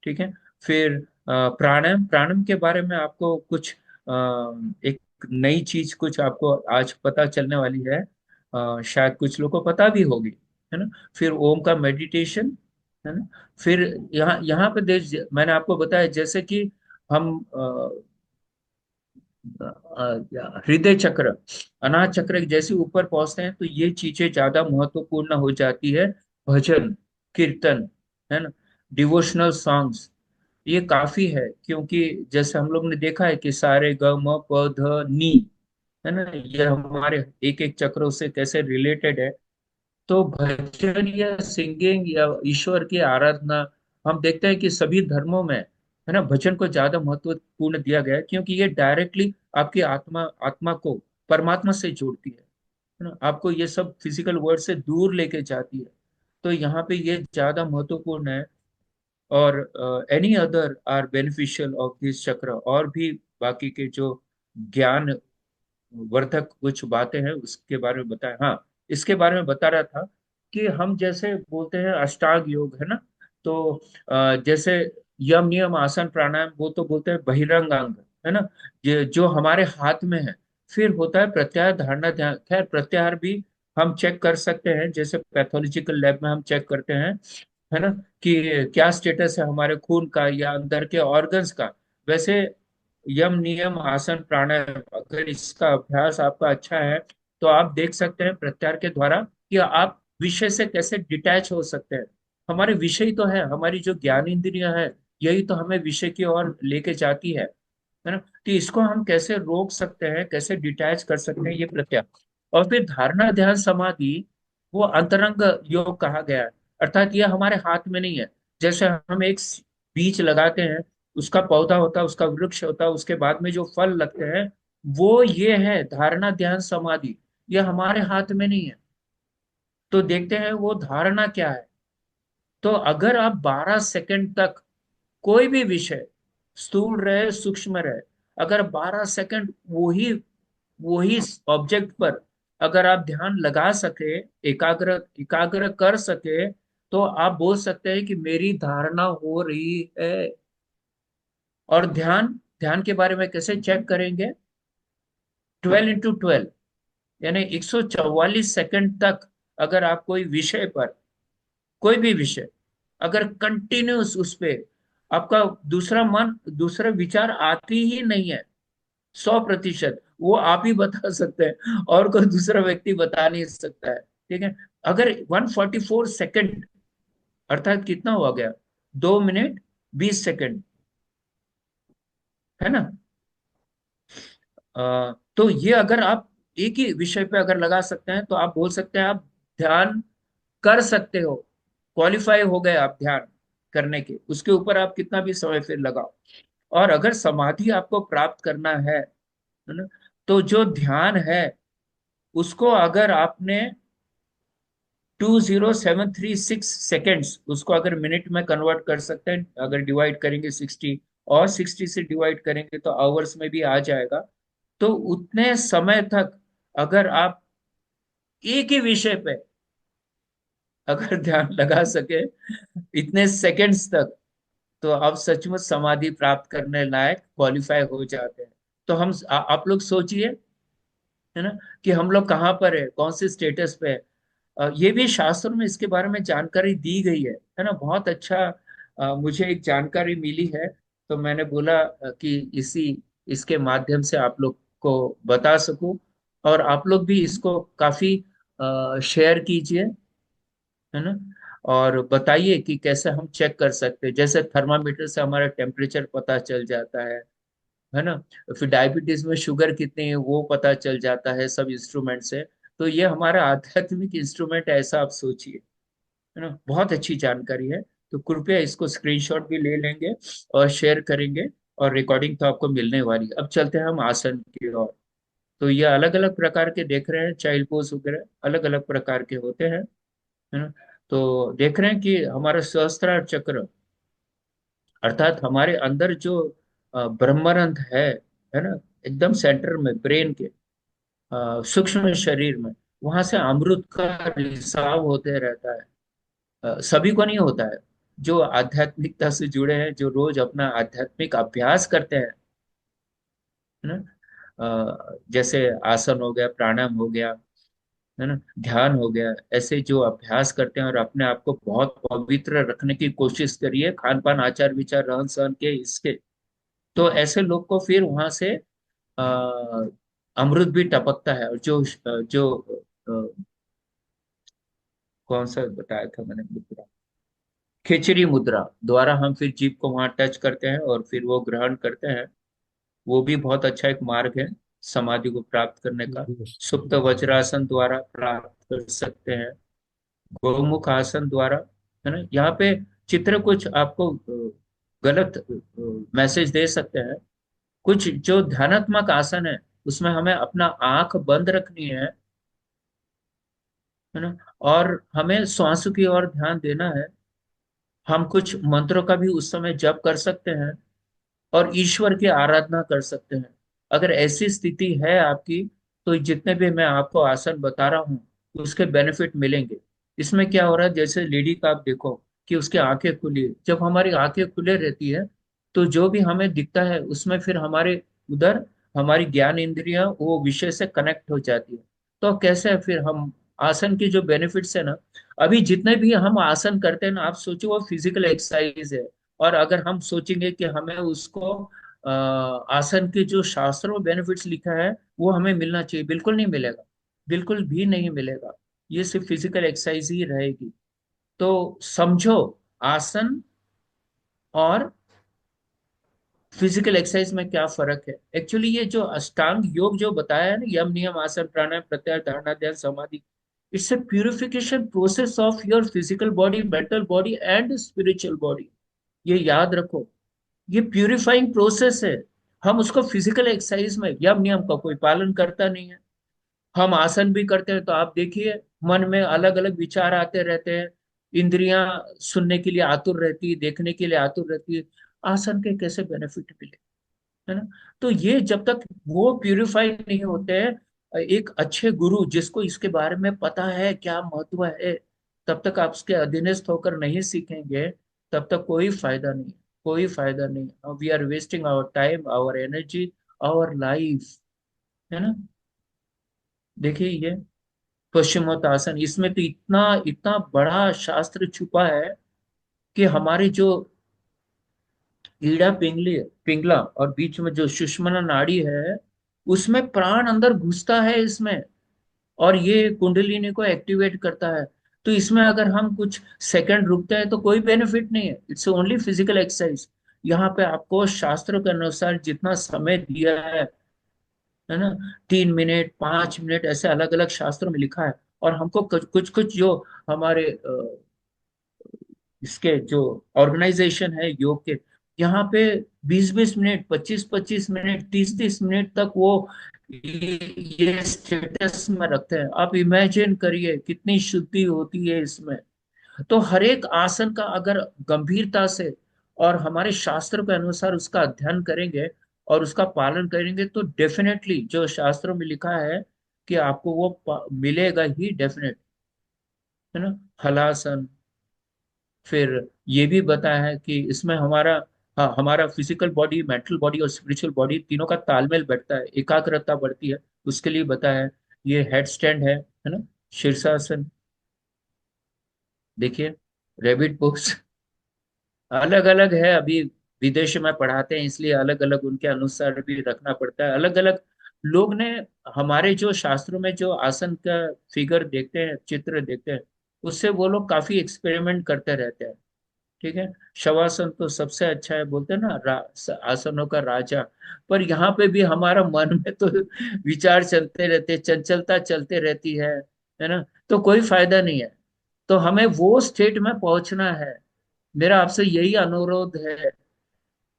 ठीक है। फिर प्राणायाम, प्राणायाम के बारे में आपको कुछ एक नई चीज कुछ आपको आज पता चलने वाली है, शायद कुछ लोगों को पता भी होगी, है ना। फिर ओम का मेडिटेशन, है ना। फिर यहाँ यहाँ पे मैंने आपको बताया, जैसे कि हम हृदय चक्र, अनाहत चक्र के जैसे ऊपर पहुंचते हैं, तो ये चीजें ज्यादा महत्वपूर्ण हो जाती है। भजन, कीर्तन, है ना, डिवोशनल सॉन्ग्स, ये काफी है, क्योंकि जैसे हम लोग ने देखा है कि सारे ग म प ध नी, है ना, ये हमारे एक एक चक्रों से कैसे रिलेटेड है। तो भजन या सिंगिंग या ईश्वर की आराधना, हम देखते हैं कि सभी धर्मों में, है ना, भजन को ज्यादा महत्वपूर्ण दिया गया है, क्योंकि ये डायरेक्टली आपकी आत्मा आत्मा को परमात्मा से जोड़ती है ना, आपको ये सब फिजिकल वर्ल्ड से दूर लेके जाती है। तो यहाँ पे ये ज्यादा महत्वपूर्ण है। और any other are beneficial of this chakra, और भी बाकी के जो ज्ञान वर्धक कुछ बातें हैं, उसके बारे में बताया। हाँ, इसके बारे में बता रहा था कि हम जैसे बोलते हैं अष्टांग योग, है ना। तो जैसे यम नियम आसन प्राणायाम, वो तो बोलते हैं बहिरंग अंग, है ना, ये जो हमारे हाथ में है। फिर होता है प्रत्याहार, धारणा, ध्यान। खैर प्रत्याहार भी हम चेक कर सकते हैं, जैसे पैथोलॉजिकल लैब में हम चेक करते हैं, है ना, कि क्या स्टेटस है हमारे खून का या अंदर के ऑर्गन्स का। वैसे यम नियम आसन प्राणायाम, अगर इसका अभ्यास आपका अच्छा है तो आप देख सकते हैं प्रत्याहार के द्वारा कि आप विषय से कैसे डिटैच हो सकते हैं। हमारे विषय तो है, हमारी जो ज्ञान इंद्रियां है, यही तो हमें विषय की ओर लेके जाती है ना। तो इसको हम कैसे रोक सकते हैं, कैसे डिटैच कर सकते हैं, ये प्रत्याहार। और फिर धारणा ध्यान समाधि, वो अंतरंग योग कहा गया है। अर्थात ये हमारे हाथ में नहीं है। जैसे हम एक बीज लगाते हैं, उसका पौधा होता है, उसका वृक्ष होता है, उसके बाद में जो फल लगते हैं, वो ये है धारणा ध्यान समाधि। ये हमारे हाथ में नहीं है। तो देखते हैं वो धारणा क्या है। तो अगर आप 12 सेकंड तक कोई भी विषय, स्थूल रहे सूक्ष्म रहे, अगर 12 सेकंड वही वही ऑब्जेक्ट पर अगर आप ध्यान लगा सके, एकाग्र एकाग्र कर सके, तो आप बोल सकते हैं कि मेरी धारणा हो रही है। और ध्यान, ध्यान के बारे में कैसे चेक करेंगे? 12 into 12, यानी 144 सेकंड तक अगर आप कोई विषय पर, कोई भी विषय, अगर कंटिन्यूस उस पे आपका दूसरा मन, दूसरा विचार आती ही नहीं है, 100%, वो आप ही बता सकते हैं, और कोई दूसरा व्यक्ति बता नहीं सकता है। ठीक है। अगर 144 सेकंड, अर्थात कितना हुआ गया, 2 मिनट 20 सेकंड, है ना। तो ये अगर आप एक ही विषय पे अगर लगा सकते हैं तो आप बोल सकते हैं आप ध्यान कर सकते हो, क्वालिफाई हो गए आप ध्यान करने के। उसके ऊपर आप कितना भी समय फिर लगाओ। और अगर समाधि आपको प्राप्त करना है ना, तो जो ध्यान है उसको अगर आपने 20736 सेकेंड्स, उसको अगर मिनट में कन्वर्ट कर सकते हैं, अगर डिवाइड करेंगे 60 और 60 से डिवाइड करेंगे तो आवर्स में भी आ जाएगा। तो उतने समय तक अगर आप एक ही विषय पे अगर ध्यान लगा सके, इतने सेकंड्स तक, तो आप सचमुच समाधि प्राप्त करने लायक क्वालिफाई हो जाते हैं। तो आप लोग सोचिए, है ना, कि हम लोग कहाँ पर है, कौन से स्टेटस पे है। ये भी शास्त्रों में इसके बारे में जानकारी दी गई है ना। बहुत अच्छा मुझे एक जानकारी मिली है, तो मैंने बोला कि इसके माध्यम से आप लोग को बता सकूं। और आप लोग भी इसको काफी शेयर कीजिए, है ना। और बताइए कि कैसे हम चेक कर सकते हैं। जैसे थर्मामीटर से हमारा टेम्परेचर पता चल जाता है ना। फिर डायबिटीज में शुगर कितनी है वो पता चल जाता है सब इंस्ट्रूमेंट से। तो ये हमारा आध्यात्मिक इंस्ट्रूमेंट है, ऐसा आप सोचिए, है ना। बहुत अच्छी जानकारी है। तो कृपया इसको स्क्रीनशॉट भी ले लेंगे और शेयर करेंगे। और रिकॉर्डिंग तो आपको मिलने वाली है। अब चलते हैं हम आसन की ओर। तो ये अलग अलग प्रकार के देख रहे हैं, चाइल्ड पोज वगैरह अलग अलग प्रकार के होते हैं, है ना। तो देख रहे हैं कि हमारा सहस्त्रार चक्र, अर्थात हमारे अंदर जो ब्रह्मरंध्र है ना, एकदम सेंटर में ब्रेन के सूक्ष्म शरीर में, वहां से अमृत का रिसाव होते रहता है। सभी को नहीं होता है। जो आध्यात्मिकता से जुड़े हैं, जो रोज अपना आध्यात्मिक अभ्यास करते हैं, है ना, जैसे आसन हो गया, प्राणायाम हो गया, है ना, ध्यान हो गया, ऐसे जो अभ्यास करते हैं और अपने आप को बहुत पवित्र रखने की कोशिश करिए, खान पान आचार विचार रहन सहन के इसके, तो ऐसे लोग को फिर वहां से अमृत भी टपकता है। और जो कौन सा बताया था मैंने मुद्रा, खिचड़ी मुद्रा द्वारा हम फिर जीभ को वहां टच करते हैं और फिर वो ग्रहण करते हैं। वो भी बहुत अच्छा एक मार्ग है समाधि को प्राप्त करने का। सुप्त वज्रासन द्वारा प्राप्त कर सकते हैं, गोमुख आसन द्वारा, है ना। यहाँ पे चित्र कुछ आपको गलत मैसेज दे सकते हैं। कुछ जो ध्यानात्मक आसन है उसमें हमें अपना आंख बंद रखनी है ना, और हमें श्वास की ओर ध्यान देना है। हम कुछ मंत्रों का भी उस समय जप कर सकते हैं और ईश्वर की आराधना कर सकते हैं। अगर ऐसी स्थिति है आपकी, तो जितने भी मैं आपको आसन बता रहा हूँ उसके बेनिफिट मिलेंगे। इसमें क्या हो रहा है, जैसे लेडी का आप देखो कि उसकी आंखें खुली है। जब हमारी आंखें खुले रहती है तो जो भी हमें दिखता है उसमें फिर हमारे उधर हमारी ज्ञान इंद्रियां वो विषय से कनेक्ट हो जाती है। तो कैसे फिर हम आसन के जो बेनिफिट्स है ना, अभी जितने भी हम आसन करते हैं ना, आप सोचो वो फिजिकल एक्सरसाइज है। और अगर हम सोचेंगे कि हमें उसको आसन के जो शास्त्रों में बेनिफिट्स लिखा है वो हमें मिलना चाहिए, बिल्कुल नहीं मिलेगा, बिल्कुल भी नहीं मिलेगा। ये सिर्फ फिजिकल एक्सरसाइज ही रहेगी। तो समझो, आसन और फिजिकल एक्सरसाइज में क्या फर्क है। एक्चुअली ये जो अष्टांग योग जो बताया है ना, यम नियम आसन प्राणायाम प्रत्याहार धारणा ध्यान समाधि, it's a purification process of your physical body, mental body and spiritual body. ये याद रखो, ये प्यूरिफाइंग प्रोसेस है। हम उसको फिजिकल एक्सरसाइज में यम नियम का कोई पालन करता नहीं है। हम आसन भी करते हैं तो आप देखिए, मन में अलग अलग विचार आते रहते हैं, इंद्रियां सुनने के लिए आतुर रहती है, देखने के लिए आतुर रहती है, आसन के कैसे बेनिफिट मिले, है ना। तो ये जब तक वो प्यूरिफाई नहीं होते हैं, एक अच्छे गुरु जिसको इसके बारे में पता है क्या महत्व है, तब तक आप उसके अधीनस्थ होकर नहीं सीखेंगे, तब तक कोई फायदा नहीं, कोई फायदा नहीं। We are wasting our time, our energy, our life, है ना। देखिए ये पश्चिमोत्तासन, इसमें तो इतना इतना बड़ा शास्त्र छुपा है कि हमारी जो ईड़ा पिंगली पिंगला और बीच में जो सुषुम्ना नाड़ी है, उसमें प्राण अंदर घुसता है इसमें, और ये कुंडलिनी को एक्टिवेट करता है। तो इसमें अगर हम कुछ सेकंड रुकते हैं तो कोई बेनिफिट नहीं है, इट्स ओनली फिजिकल एक्सरसाइज। यहाँ पे आपको शास्त्रों के अनुसार जितना समय दिया है ना, 3 मिनट 5 मिनट ऐसे अलग अलग शास्त्रों में लिखा है। और हमको कुछ कुछ कुछ जो हमारे इसके जो ऑर्गेनाइजेशन है योग के, यहाँ पे 20-20 मिनट 25-25 मिनट 30-30 मिनट तक वो ये स्टेटस में रखते हैं। आप इमेजिन करिए कितनी शुद्धि होती है इसमें। तो हर एक आसन का अगर गंभीरता से और हमारे शास्त्र के अनुसार उसका अध्ययन करेंगे और उसका पालन करेंगे, तो डेफिनेटली जो शास्त्रों में लिखा है कि आपको वो मिलेगा ही, डेफिनेट, है ना। हलासन, फिर ये भी बताया है कि इसमें हमारा, हाँ, हमारा फिजिकल बॉडी, मेंटल बॉडी और स्पिरिचुअल बॉडी तीनों का तालमेल बैठता है, एकाग्रता बढ़ती है, उसके लिए बताया है। ये हेड स्टैंड है ना, शीर्षासन, देखिए, रेबिट पोज, अलग अलग है। अभी विदेश में पढ़ाते हैं इसलिए अलग अलग उनके अनुसार भी रखना पड़ता है, अलग अलग लोग ने। हमारे जो शास्त्रों में जो आसन का फिगर देखते हैं, चित्र देखते हैं, उससे वो लोग काफी एक्सपेरिमेंट करते रहते हैं। ठीक है, शवासन तो सबसे अच्छा है, बोलते हैं ना, आसनों का राजा। पर यहाँ पे भी हमारा मन में तो विचार चलते रहते, चंचलता चलते रहती है ना। तो कोई फायदा नहीं है। तो हमें वो स्टेट में पहुंचना है। मेरा आपसे यही अनुरोध है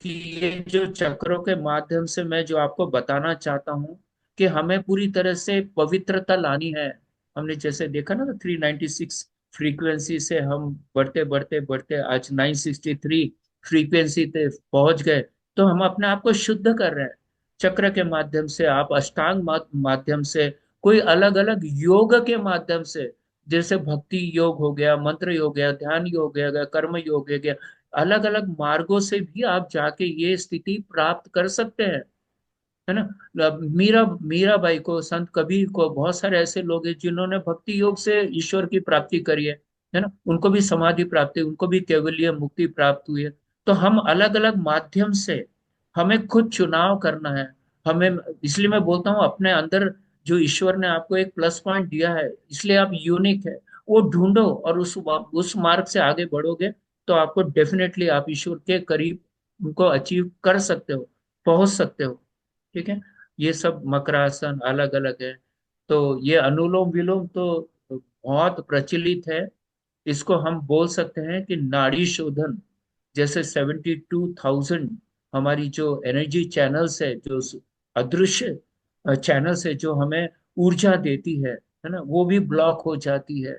कि ये जो चक्रों के माध्यम से मैं जो आपको बताना चाहता हूँ कि हमें पूरी तरह से पवित्रता लानी है। हमने जैसे देखा ना, 396 फ्रीक्वेंसी से हम बढ़ते बढ़ते बढ़ते आज 963 फ्रीक्वेंसी पे पहुंच गए। तो हम अपने आप को शुद्ध कर रहे हैं चक्र के माध्यम से, आप अष्टांग माध्यम से, कोई अलग अलग योग के माध्यम से, जैसे भक्ति योग हो गया, मंत्र योग हो गया, ध्यान योग हो गया, कर्म योग हो गया, अलग अलग मार्गों से भी आप जाके ये स्थिति प्राप्त कर सकते हैं, है ना। अब मीराबाई को, संत कबीर को, बहुत सारे ऐसे लोग हैं जिन्होंने भक्ति योग से ईश्वर की प्राप्ति करी है ना। उनको भी समाधि प्राप्ति, उनको भी कैवल्य मुक्ति प्राप्त हुई है। तो हम अलग अलग माध्यम से, हमें खुद चुनाव करना है। हमें, इसलिए मैं बोलता हूँ, अपने अंदर जो ईश्वर ने आपको एक प्लस पॉइंट दिया है, इसलिए आप यूनिक है, वो ढूंढो और उस मार्ग से आगे बढ़ोगे, तो आपको डेफिनेटली आप ईश्वर के करीब उनको अचीव कर सकते हो, पहुंच सकते हो। ठीक है, ये सब मकरासन अलग अलग है। तो ये अनुलोम विलोम तो बहुत प्रचलित है। इसको हम बोल सकते हैं कि नाड़ी शोधन, जैसे 72,000 हमारी जो एनर्जी चैनल्स है, जो अदृश्य चैनल्स है, जो हमें ऊर्जा देती है ना, वो भी ब्लॉक हो जाती है।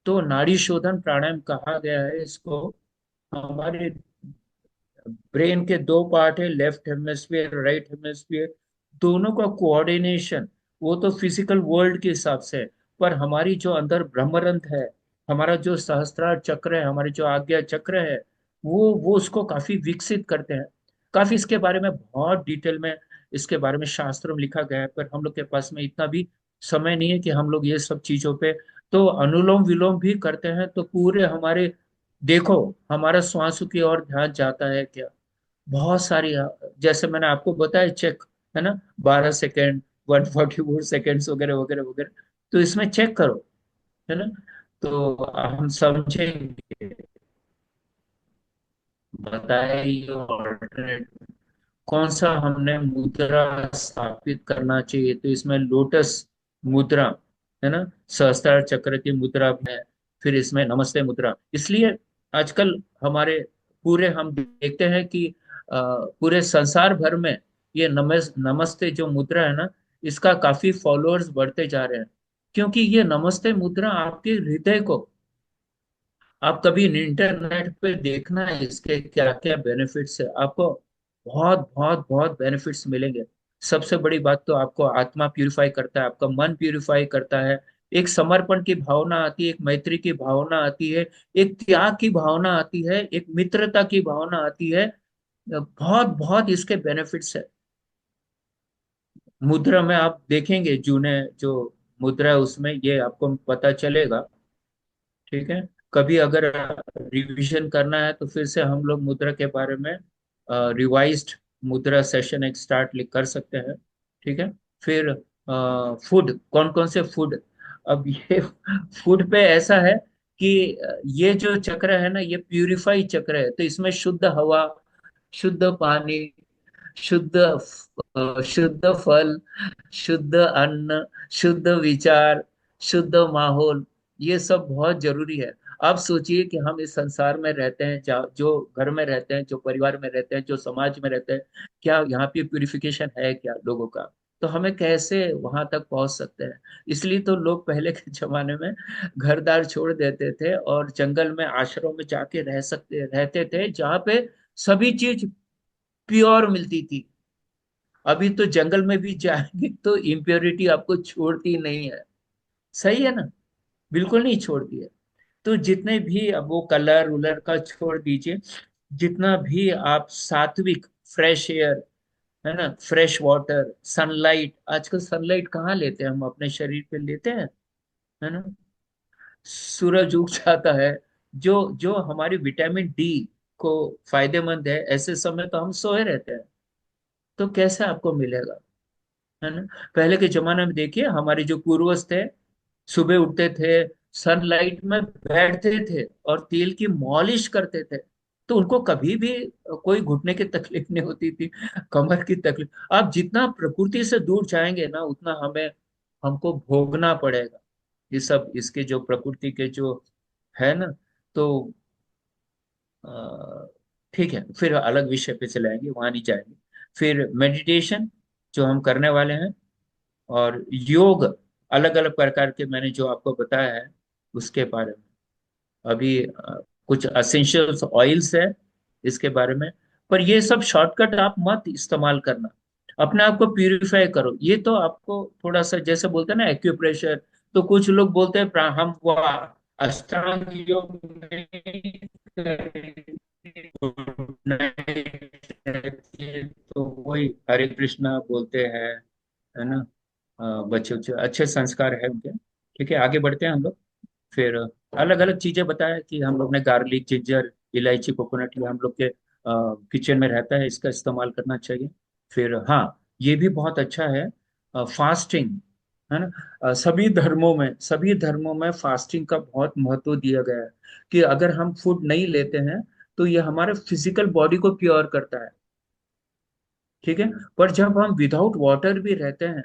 तो नाड़ी शोधन प्राणायाम कहा गया है इसको। हमारे ब्रेन के दो पार्ट है, लेफ्ट हेमिस्फीयर राइट हेमिस्फीयर, दोनों का कोऑर्डिनेशन, वो तो फिजिकल वर्ल्ड के हिसाब से है। पर हमारी जो अंदर ब्रह्मरंध्र है, हमारा जो सहस्त्रार चक्र है, हमारे जो आज्ञा चक्र है, वो उसको काफी विकसित करते हैं। काफी इसके बारे में बहुत डिटेल में इसके बारे में शास्त्रों में लिखा गया है, पर हम लोग के पास में इतना भी समय नहीं है कि हम लोग ये सब चीजों पे, तो अनुलोम विलोम भी करते हैं तो पूरे हमारे, देखो, हमारा श्वास की ओर ध्यान जाता है क्या, बहुत सारी, जैसे मैंने आपको बताया चेक, है ना, 12 सेकेंड, 144 सेकेंड्स वगैरह वगैरह वगैरह, तो इसमें चेक करो, है ना, तो हम समझेंगे, बताए ये ऑल्टरनेट कौन सा हमने मुद्रा स्थापित करना चाहिए, तो इसमें लोटस मुद्रा, है ना, सहस्त्रार चक्र की मुद्रा है, फिर इसमें नमस्ते मुद्रा, इसलिए आजकल हमारे पूरे हम देखते हैं कि पूरे संसार भर में ये नमस्ते जो मुद्रा है ना, इसका काफी फॉलोअर्स बढ़ते जा रहे हैं, क्योंकि ये नमस्ते मुद्रा आपके हृदय को, आप कभी इंटरनेट पे देखना है इसके क्या क्या बेनिफिट्स है, आपको बहुत बहुत बहुत बेनिफिट्स मिलेंगे। सबसे बड़ी बात तो आपको आत्मा प्यूरिफाई करता है, आपका मन प्यूरिफाई करता है, एक समर्पण की भावना आती है, एक मैत्री की भावना आती है, एक त्याग की भावना आती है, एक मित्रता की भावना आती है, बहुत बहुत इसके बेनिफिट्स है। मुद्रा में आप देखेंगे जूने जो मुद्रा है उसमें ये आपको पता चलेगा, ठीक है। कभी अगर रिवीजन करना है तो फिर से हम लोग मुद्रा के बारे में रिवाइज्ड मुद्रा सेशन एक स्टार्ट कर सकते हैं, ठीक है। फिर फूड, कौन कौन से फूड, अब ये फूड पे ऐसा है कि ये जो चक्र है ना, ये प्यूरिफाई चक्र है, तो इसमें शुद्ध हवा, शुद्ध पानी, शुद्ध फल, शुद्ध अन्न, शुद्ध विचार, शुद्ध माहौल, ये सब बहुत जरूरी है। आप सोचिए कि हम इस संसार में रहते हैं, जो घर में रहते हैं, जो परिवार में रहते हैं, जो समाज में रहते हैं, क्या यहाँ पे प्यूरिफिकेशन है क्या लोगों का, तो हमें कैसे वहां तक पहुंच सकते हैं। इसलिए तो लोग पहले के जमाने में घर दार छोड़ देते थे और जंगल में आश्रम में जाके रहते थे, जहाँ पे सभी चीज प्योर मिलती थी। अभी तो जंगल में भी जाएंगे तो इम्प्योरिटी आपको छोड़ती नहीं है, सही है ना, बिल्कुल नहीं छोड़ती है। तो जितने भी, अब वो कलर उलर का छोड़ दीजिए, जितना भी आप सात्विक, फ्रेश एयर, है ना, फ्रेश वाटर, सनलाइट, आजकल सनलाइट कहाँ लेते हैं हम, अपने शरीर पे लेते हैं, है ना, सूरज उग जाता है, जो जो हमारी विटामिन डी को फायदेमंद है, ऐसे समय तो हम सोए रहते हैं, तो कैसे आपको मिलेगा, है ना। पहले के जमाने में देखिए हमारे जो पूर्वज थे, सुबह उठते थे, सनलाइट में बैठते थे और तेल की मॉलिश करते थे, तो उनको कभी भी कोई घुटने की तकलीफ नहीं होती थी, कमर की तकलीफ। आप जितना प्रकृति से दूर जाएंगे ना, उतना हमें हमको भोगना पड़ेगा ये सब, इसके जो प्रकृति के जो है ना, तो अ, ठीक है, फिर अलग विषय पे चले आएंगे, वहां नहीं जाएंगे। फिर मेडिटेशन जो हम करने वाले हैं, और योग, अलग अलग प्रकार के मैंने जो आपको बताया है उसके बारे में, अभी कुछ असेंशियल ऑयल्स है इसके बारे में। पर ये सब शॉर्टकट आप मत इस्तेमाल करना, अपने आप को प्यूरिफाई करो। ये तो आपको थोड़ा सा जैसे बोलते हैं ना एक्यूप्रेशर, तो कुछ लोग बोलते हैं हम वो अष्टांग योग नहीं करेंगे, तो वही हरे कृष्णा बोलते हैं, है ना, बच्चे बच्चे अच्छे संस्कार है उनके, ठीक है। आगे बढ़ते हैं हम लोग। फिर अलग अलग चीजें बताया कि हम लोग ने गार्लिक, जिंजर, इलायची, कोकोनट, ये हम लोग के किचन में रहता है, इसका इस्तेमाल करना चाहिए। फिर हाँ, ये भी बहुत अच्छा है, फास्टिंग, है ना, सभी धर्मों में फास्टिंग का बहुत महत्व दिया गया है, कि अगर हम फूड नहीं लेते हैं तो ये हमारे फिजिकल बॉडी को प्योर करता है, ठीक है। पर जब हम विदाउट वाटर भी रहते हैं,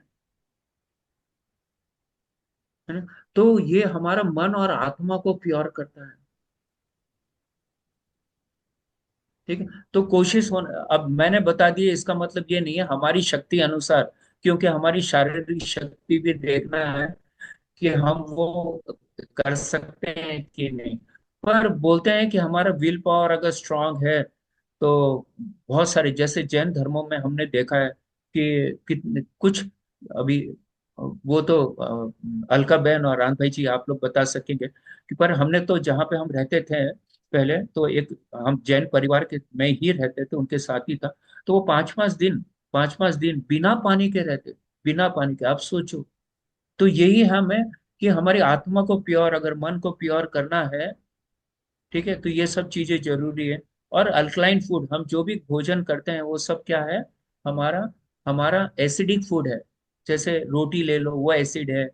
है ना, तो ये हमारा मन और आत्मा को प्योर करता है, ठीक है। तो कोशिश हो, अब मैंने बता दिया, इसका मतलब ये नहीं है हमारी शक्ति अनुसार, क्योंकि हमारी शारीरिक शक्ति भी देखना है कि हम वो कर सकते हैं कि नहीं। पर बोलते हैं कि हमारा विल पावर अगर स्ट्रांग है तो बहुत सारे, जैसे जैन धर्मों में हमने देखा है कि कितने कुछ, अभी वो तो अलका बहन और रान भाई जी आप लोग बता सकेंगे, कि पर हमने तो जहाँ पे हम रहते थे पहले, तो एक हम जैन परिवार के में ही रहते थे, उनके साथ ही था, तो वो 5-5 दिन, 5-5 दिन बिना पानी के रहते, बिना पानी के, आप सोचो, तो यही हम है कि हमारी आत्मा को प्योर, अगर मन को प्योर करना है, ठीक है, तो ये सब चीजें जरूरी है। और अल्कलाइन फूड, हम जो भी भोजन करते हैं वो सब क्या है, हमारा हमारा एसिडिक फूड है। जैसे रोटी ले लो वो एसिड है,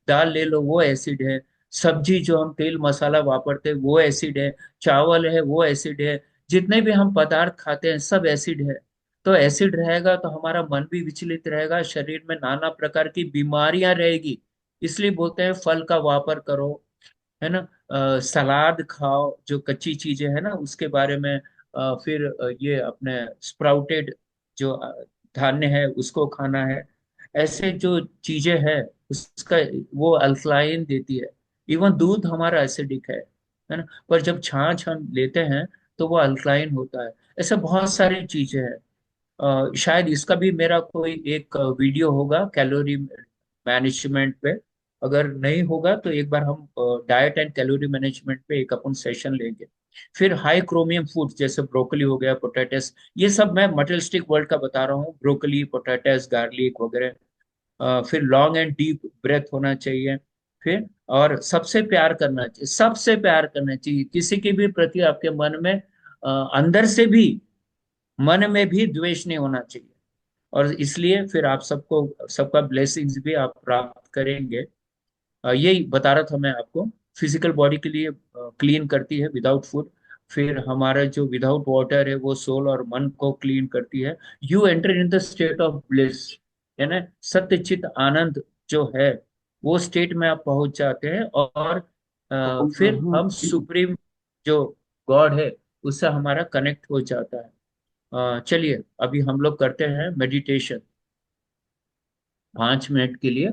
दाल ले लो वो एसिड है, सब्जी जो हम तेल मसाला वापरते हैं वो एसिड है, चावल है वो एसिड है, जितने भी हम पदार्थ खाते हैं सब एसिड है। तो एसिड रहेगा तो हमारा मन भी विचलित रहेगा, शरीर में नाना प्रकार की बीमारियां रहेगी। इसलिए बोलते हैं फल का वापर करो, है ना, सलाद खाओ, जो कच्ची चीजें है ना उसके बारे में, फिर ये अपने स्प्राउटेड जो धान्य है उसको खाना है। ऐसे जो चीजें है उसका, वो अल्कलाइन देती है। इवन दूध हमारा एसिडिक है ना, पर जब छाछ हम लेते हैं तो वो अल्कलाइन होता है। ऐसे बहुत सारी चीजें हैं। शायद इसका भी मेरा कोई एक वीडियो होगा कैलोरी मैनेजमेंट पे। अगर नहीं होगा तो एक बार हम डाइट एंड कैलोरी मैनेजमेंट पे एक अपन सेशन लेंगे। फिर हाई क्रोमियम फूड जैसे ब्रोकली हो गया, पोटैटस, ये सब मैं मटेरियलिस्टिक वर्ल्ड का बता रहा हूँ, ब्रोकली, पोटैटस, गार्लिक वगैरह। फिर लॉन्ग एंड डीप ब्रेथ होना चाहिए। फिर और सबसे प्यार करना चाहिए, सबसे प्यार करना चाहिए किसी के भी प्रति, आपके मन में अंदर से भी, मन में भी द्वेष नहीं होना चाहिए। और इसलिए फिर आप सबको, सबका ब्लेसिंग्स भी आप प्राप्त करेंगे। यही बता रहा था मैं आपको। फिजिकल बॉडी के लिए क्लीन करती है विदाउट फूड। फिर हमारा जो विदाउट वाटर है वो सोल और मन को क्लीन करती है। You enter in the state of bliss, है ना, सत्य चित आनंद जो है, वो स्टेट में आप पहुंच जाते हैं। और फिर हम सुप्रीम जो गॉड है उससे हमारा कनेक्ट हो जाता है। चलिए अभी हम लोग करते हैं मेडिटेशन 5 मिनट के लिए।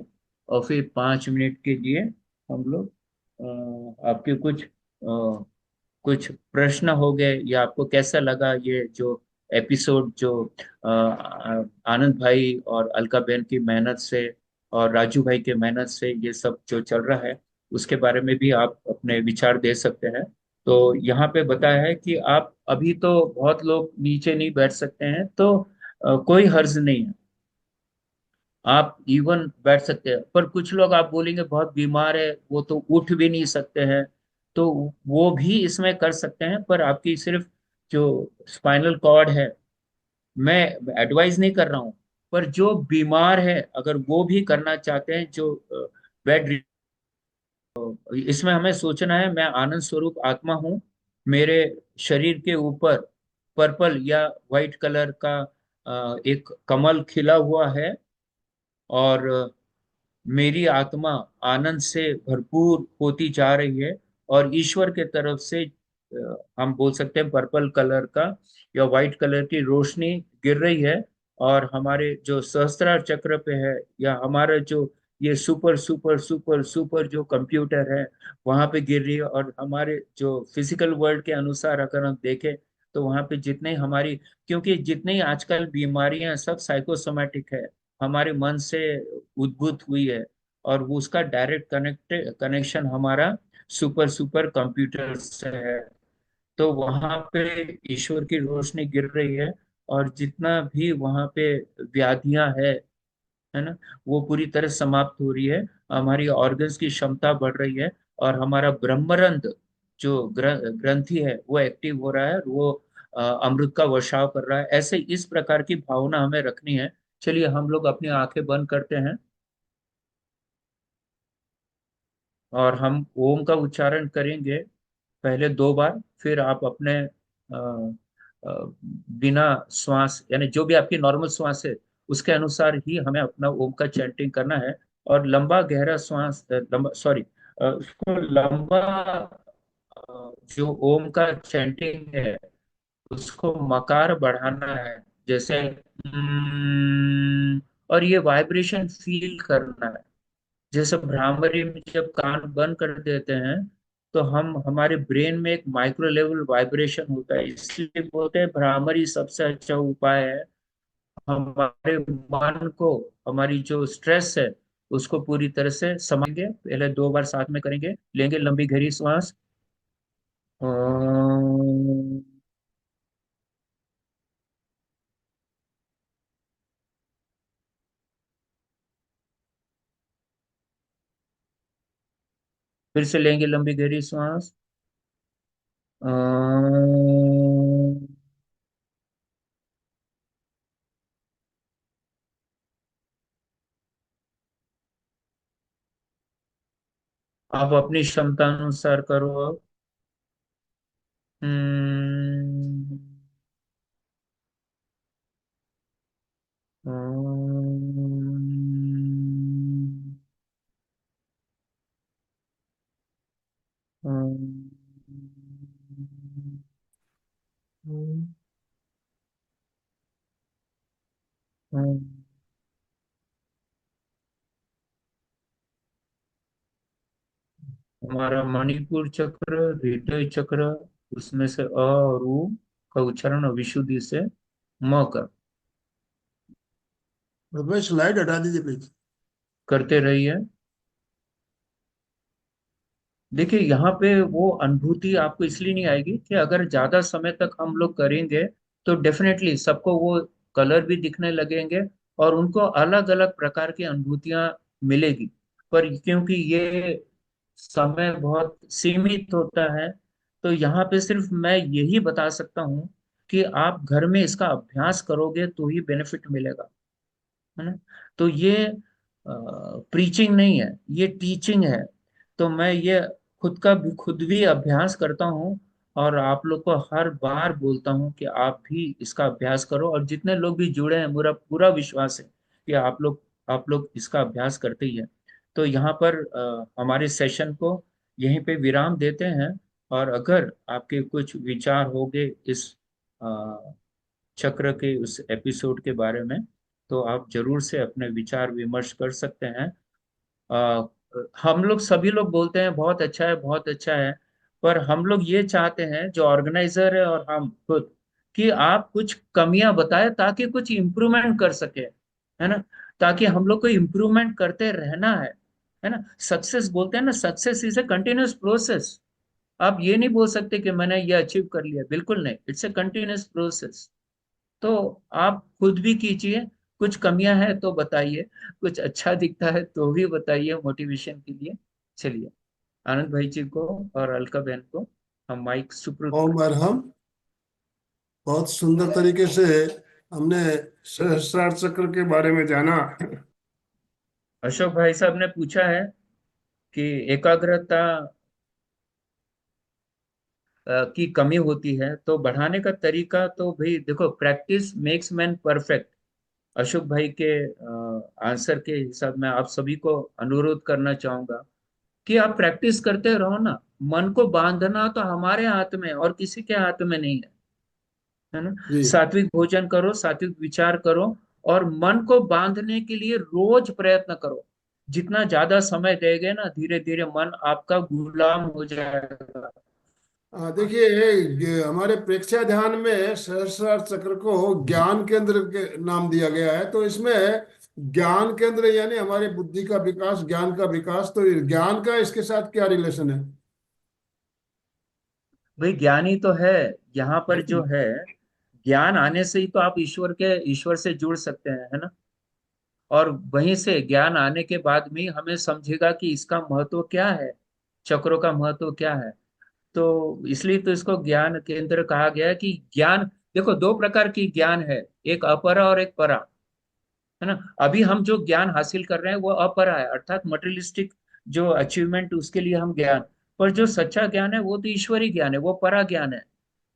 और फिर 5 मिनट के लिए हम लोग आपके कुछ प्रश्न हो गए, या आपको कैसा लगा ये जो एपिसोड, जो आनंद भाई और अलका बहन की मेहनत से और राजू भाई के मेहनत से ये सब जो चल रहा है, उसके बारे में भी आप अपने विचार दे सकते हैं। तो यहाँ पे बताया है कि आप अभी तो बहुत लोग नीचे नहीं बैठ सकते हैं, तो कोई हर्ज नहीं है, आप इवन बैठ सकते हैं। पर कुछ लोग आप बोलेंगे बहुत बीमार है वो तो उठ भी नहीं सकते हैं, तो वो भी इसमें कर सकते हैं। पर आपकी सिर्फ जो स्पाइनल कॉर्ड है, मैं एडवाइज नहीं कर रहा हूँ, पर जो बीमार है अगर वो भी करना चाहते हैं, जो बेड, इसमें हमें सोचना है मैं आनंद स्वरूप आत्मा हूँ, मेरे शरीर के ऊपर पर्पल या व्हाइट कलर का एक कमल खिला हुआ है, और मेरी आत्मा आनंद से भरपूर होती जा रही है। और ईश्वर के तरफ से हम बोल सकते हैं पर्पल कलर का या व्हाइट कलर की रोशनी गिर रही है, और हमारे जो सहस्त्रार चक्र पे है, या हमारा जो ये सुपर सुपर सुपर सुपर जो कंप्यूटर है वहां पे गिर रही है। और हमारे जो फिजिकल वर्ल्ड के अनुसार अगर हम देखें तो वहां पे जितने हमारी, क्योंकि जितनी आजकल बीमारियां सब साइकोसोमेटिक है, हमारे मन से उद्भूत हुई है। और वो उसका डायरेक्ट कनेक्शन हमारा सुपर सुपर कंप्यूटर से है। तो वहां पे ईश्वर की रोशनी गिर रही है, और जितना भी वहां पे व्याधियां है ना, वो पूरी तरह समाप्त हो रही है। हमारी ऑर्गन्स की क्षमता बढ़ रही है, और हमारा ब्रह्मरंध्र जो ग्रंथि है वो एक्टिव हो रहा है, वो अमृत का वर्षाव कर रहा है। ऐसे इस प्रकार की भावना हमें रखनी है। चलिए हम लोग अपनी आंखें बंद करते हैं, और हम ओम का उच्चारण करेंगे पहले 2 बार, फिर आप अपने बिना श्वास, यानी जो भी आपकी नॉर्मल श्वास है उसके अनुसार ही हमें अपना ओम का चैंटिंग करना है। और लंबा गहरा श्वास, लंबा सॉरी, उसको लंबा, जो ओम का चैंटिंग है उसको मकार बढ़ाना है, जैसे और ये वाइब्रेशन फील करना है। जैसे भ्रामरी में जब कान बंद कर देते हैं तो हम, हमारे ब्रेन में एक माइक्रो लेवल वाइब्रेशन होता है, इसलिए बोलते हैं भ्रामरी सबसे अच्छा उपाय है हमारे मन को, हमारी जो स्ट्रेस है उसको पूरी तरह से समझेंगे। पहले 2 बार साथ में करेंगे, लेंगे लंबी गहरी सांस, अम, फिर से लेंगे लंबी गहरी सांस। आप अपनी क्षमता अनुसार करो अब। हम्म, हम्म, हम्म, हम्म। हमारा मणिपुर चक्र, हृदय चक्र, उसमें से अ और उ का उच्चारण विशुद्धि से म कर भाई स्लाइड हटा दीजिए प्लीज। करते रहिए। देखिए यहाँ पे वो अनुभूति आपको इसलिए नहीं आएगी कि अगर ज्यादा समय तक हम लोग करेंगे तो डेफिनेटली सबको वो कलर भी दिखने लगेंगे और उनको अलग अलग प्रकार की अनुभूतियां मिलेगी। पर क्योंकि ये समय बहुत सीमित होता है, तो यहाँ पे सिर्फ मैं यही बता सकता हूँ कि आप घर में इसका अभ्यास करोगे तो ही बेनिफिट मिलेगा, है ना। तो ये प्रीचिंग नहीं है, ये टीचिंग है। तो मैं ये खुद भी अभ्यास करता हूँ और आप लोग को हर बार बोलता हूँ कि आप भी इसका अभ्यास करो। और जितने लोग भी जुड़े हैं, मेरा पूरा विश्वास है कि आप लोग इसका अभ्यास करते ही है। तो यहाँ पर हमारे सेशन को यहीं पे विराम देते हैं। और अगर आपके कुछ विचार होंगे इस चक्र के उस एपिसोड के बारे में, तो आप जरूर से अपने विचार विमर्श कर सकते हैं। आ, हम लोग सभी लोग बोलते हैं बहुत अच्छा है, बहुत अच्छा है। पर हम लोग ये चाहते हैं, जो ऑर्गेनाइजर है और हम खुद, कि आप कुछ कमियां बताएं ताकि कुछ इम्प्रूवमेंट कर सके, है ना। ताकि हम लोग को इम्प्रूवमेंट करते रहना है ना। सक्सेस बोलते हैं ना, success is a continuous process. आप ये नहीं बोल सकते कि मैंने ये अचीव कर लिया, बिल्कुल नहीं, इट्स ए कंटिन्यूअस प्रोसेस। तो आप खुद भी कीजिए। कुछ कमियां हैं तो बताइए, कुछ अच्छा दिखता है तो भी बताइए मोटिवेशन के लिए। चलिए, आनंद भाई जी को और अलका बहन को हम माइक सुपुर्द ओम करते हैं। अरहम। बहुत सुंदर तरीके से हमने सहस्त्रार चक्र के बारे में जाना। अशोक भाई साहब ने पूछा है कि एकाग्रता की कमी होती है तो बढ़ाने का तरीका, तो भाई देखो, practice makes man perfect. Ashok भाई के आंसर के हिसाब में आप सभी को अनुरोध करना चाहूंगा कि आप प्रैक्टिस करते रहो ना। मन को बांधना तो हमारे हाथ में है और किसी के हाथ में नहीं है ना। जी। सात्विक भोजन करो, सात्विक विचार करो, और मन को बांधने के लिए रोज प्रयत्न करो। जितना ज्यादा समय देगे ना, धीरे धीरे मन आपका गुलाम हो जाएगा। देखिए, हमारे प्रेक्षा ध्यान में सहस्त्रार चक्र को ज्ञान केंद्र के नाम दिया गया है। तो इसमें ज्ञान केंद्र यानी हमारे बुद्धि का विकास, ज्ञान का विकास। तो ज्ञान का इसके साथ क्या रिलेशन है? भाई ज्ञान ही तो है यहाँ पर जो है। ज्ञान आने से ही तो आप ईश्वर से जुड़ सकते हैं, है ना। और वहीं से ज्ञान आने के बाद में हमें समझेगा कि इसका महत्व क्या है, चक्रों का महत्व क्या है। तो इसलिए तो इसको ज्ञान केंद्र कहा गया है। कि ज्ञान, देखो, दो प्रकार की ज्ञान है, एक अपरा और एक परा, है ना। अभी हम जो ज्ञान हासिल कर रहे हैं वो अपरा है, अर्थात मटेरियलिस्टिक जो अचीवमेंट, उसके लिए हम ज्ञान। पर जो सच्चा ज्ञान है वो तो ईश्वरी ज्ञान है, वो परा ज्ञान है।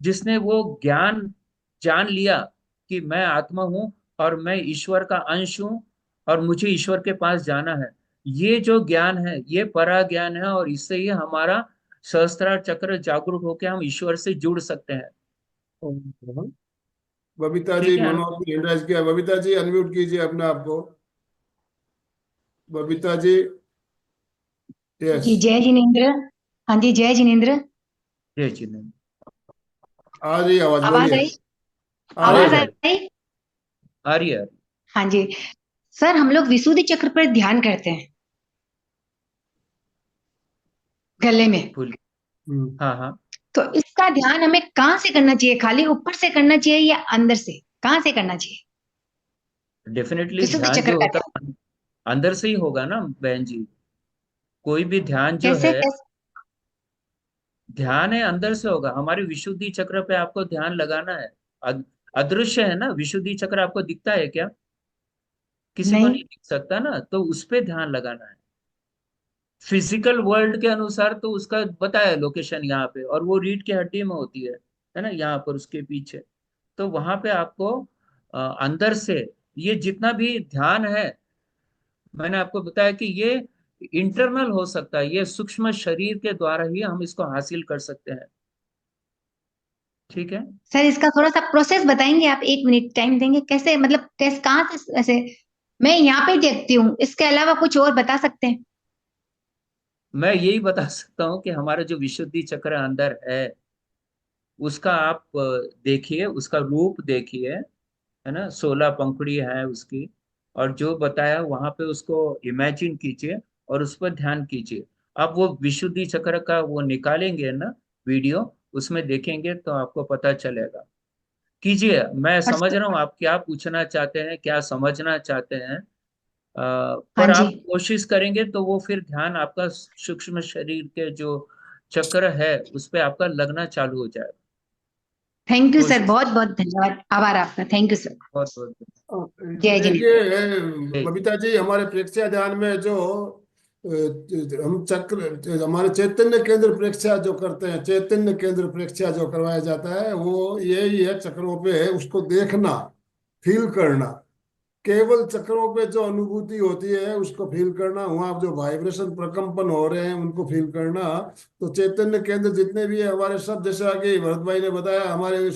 जिसने वो ज्ञान जान लिया कि मैं आत्मा हूं और मैं ईश्वर का अंश हूं और मुझे ईश्वर के पास जाना है। ये जो ज्ञान है ये परा ज्ञान है, और इससे ही हमारा सहस्त्रार चक्र जागरूक होकर हम ईश्वर से जुड़ सकते हैं। बबीता जी, ठीक है। मनोज ने hand raise किया। बबीता जी, अनम्यूट कीजिए अपने आप को। बबीता जी। यस। जी जय जिनेन्द्र। हाँ जी जय जिनेन्द्र। जय चिन्ह। आ रही आवाज, आवाज बोलिए। आई? आ रही आवाज आवाज है। आई। आई? आ रही है। हाँ जी। सर हम लोग विशुद्धि चक्र पर ध्यान करते हैं गले में। फुल। हम्म। हाँ हाँ। तो इसका ध्यान हमें कहाँ से करना चाहिए? खाली ऊपर से करना चाहिए या अंदर से? कहाँ से करना चाहिए डेफिनेटली विशुद्धि ध्यान चक्र जो का होता ध्यान? है अंदर से ही होगा ना बहन जी। कोई भी ध्यान जो कैसे है कैसे? ध्यान है अंदर से होगा, हमारे विशुद्धि चक्र पे आपको ध्यान लगाना है। अदृश्य है ना विशुद्धि चक्र, आपको दिखता है क्या? किसी को नहीं। नहीं दिख सकता ना, तो उस पे ध्यान लगाना है। फिजिकल वर्ल्ड के अनुसार तो उसका बताया लोकेशन यहाँ पे, और वो रीढ़ की हड्डी में होती है ना, यहाँ पर उसके पीछे। तो वहां पे आपको अंदर से ये जितना भी ध्यान है, मैंने आपको बताया कि ये इंटरनल हो सकता है, ये सूक्ष्म शरीर के द्वारा ही हम इसको हासिल कर सकते हैं। ठीक है। सर इसका थोड़ा सा प्रोसेस बताएंगे आप? 1 मिनट टाइम देंगे? कैसे, मतलब कैसे, कहाँ से ऐसे? मैं यहाँ पे देखती हूँ, इसके अलावा कुछ और बता सकते हैं? मैं यही बता सकता हूँ कि हमारा जो विशुद्धि चक्र अंदर है, उसका आप देखिए, उसका रूप देखिए, है ना, 16 पंखुड़ी है उसकी। और जो बताया वहां पे उसको इमेजिन कीजिए और उस पर ध्यान कीजिए। आप वो विशुद्धि चक्र का वो निकालेंगे ना वीडियो, उसमें देखेंगे तो आपको पता चलेगा। कीजिए, मैं और समझ रहा हूँ आप क्या पूछना चाहते हैं, क्या समझना चाहते हैं। हाँ पर जी। आप कोशिश करेंगे तो वो फिर ध्यान आपका सूक्ष्म शरीर के जो चक्र है उस पे आपका लगना चालू हो जाएगा। थैंक यू सर, कोशिश। बहुत बहुत धन्यवाद, आभार आपका, थैंक यू सर। बहुत बहुत। जय देखिए जिनेन्द्र। बबीता जी, हमारे प्रेक्षया ध्यान में जो हम चक्र, हमारे चैतन्य केंद्र प्रेक्षया जो करते हैं, चैतन्य केंद्र प्रेक्षया जो करवाया जाता है, वो यही है, चक्रों पे है उसको देखना, फील करना। केवल चक्रों पे जो अनुभूति होती है उसको फील करना, वहां जो वाइब्रेशन प्रकम्पन हो रहे हैं उनको फील करना। तो चैतन्य केंद्र जितने भी है हमारे, सब जैसे आगे भरत भाई ने बताया, हमारे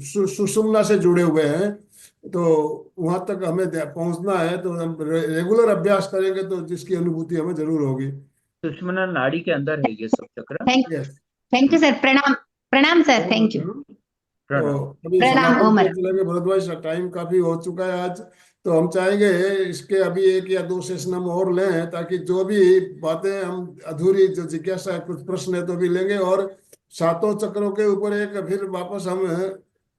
सुषुम्ना से जुड़े हुए हैं। तो वहां तक हमें पहुंचना है, तो हम रेगुलर अभ्यास करेंगे तो जिसकी अनुभूति हमें जरूर होगी। सुषुम्ना नाड़ी के अंदर है ये सब चक्र। Thank yes. Thank you sir, प्रणाम। प्रणाम सर, ओम थैंक यू। अर्हम। तो प्रणाम। अभी प्रणाम समापन ओम। पे चलेंगे भरत भाई, टाइम काफी हो चुका है आज। तो हम चाहेंगे इसके अभी 1 या 2 सेशन हम और लें, ताकि जो भी बातें हम अधूरी, जो जिज्ञासा है, कुछ प्रश्न है तो भी लेंगे, और सातों चक्रों के ऊपर एक फिर वापस हम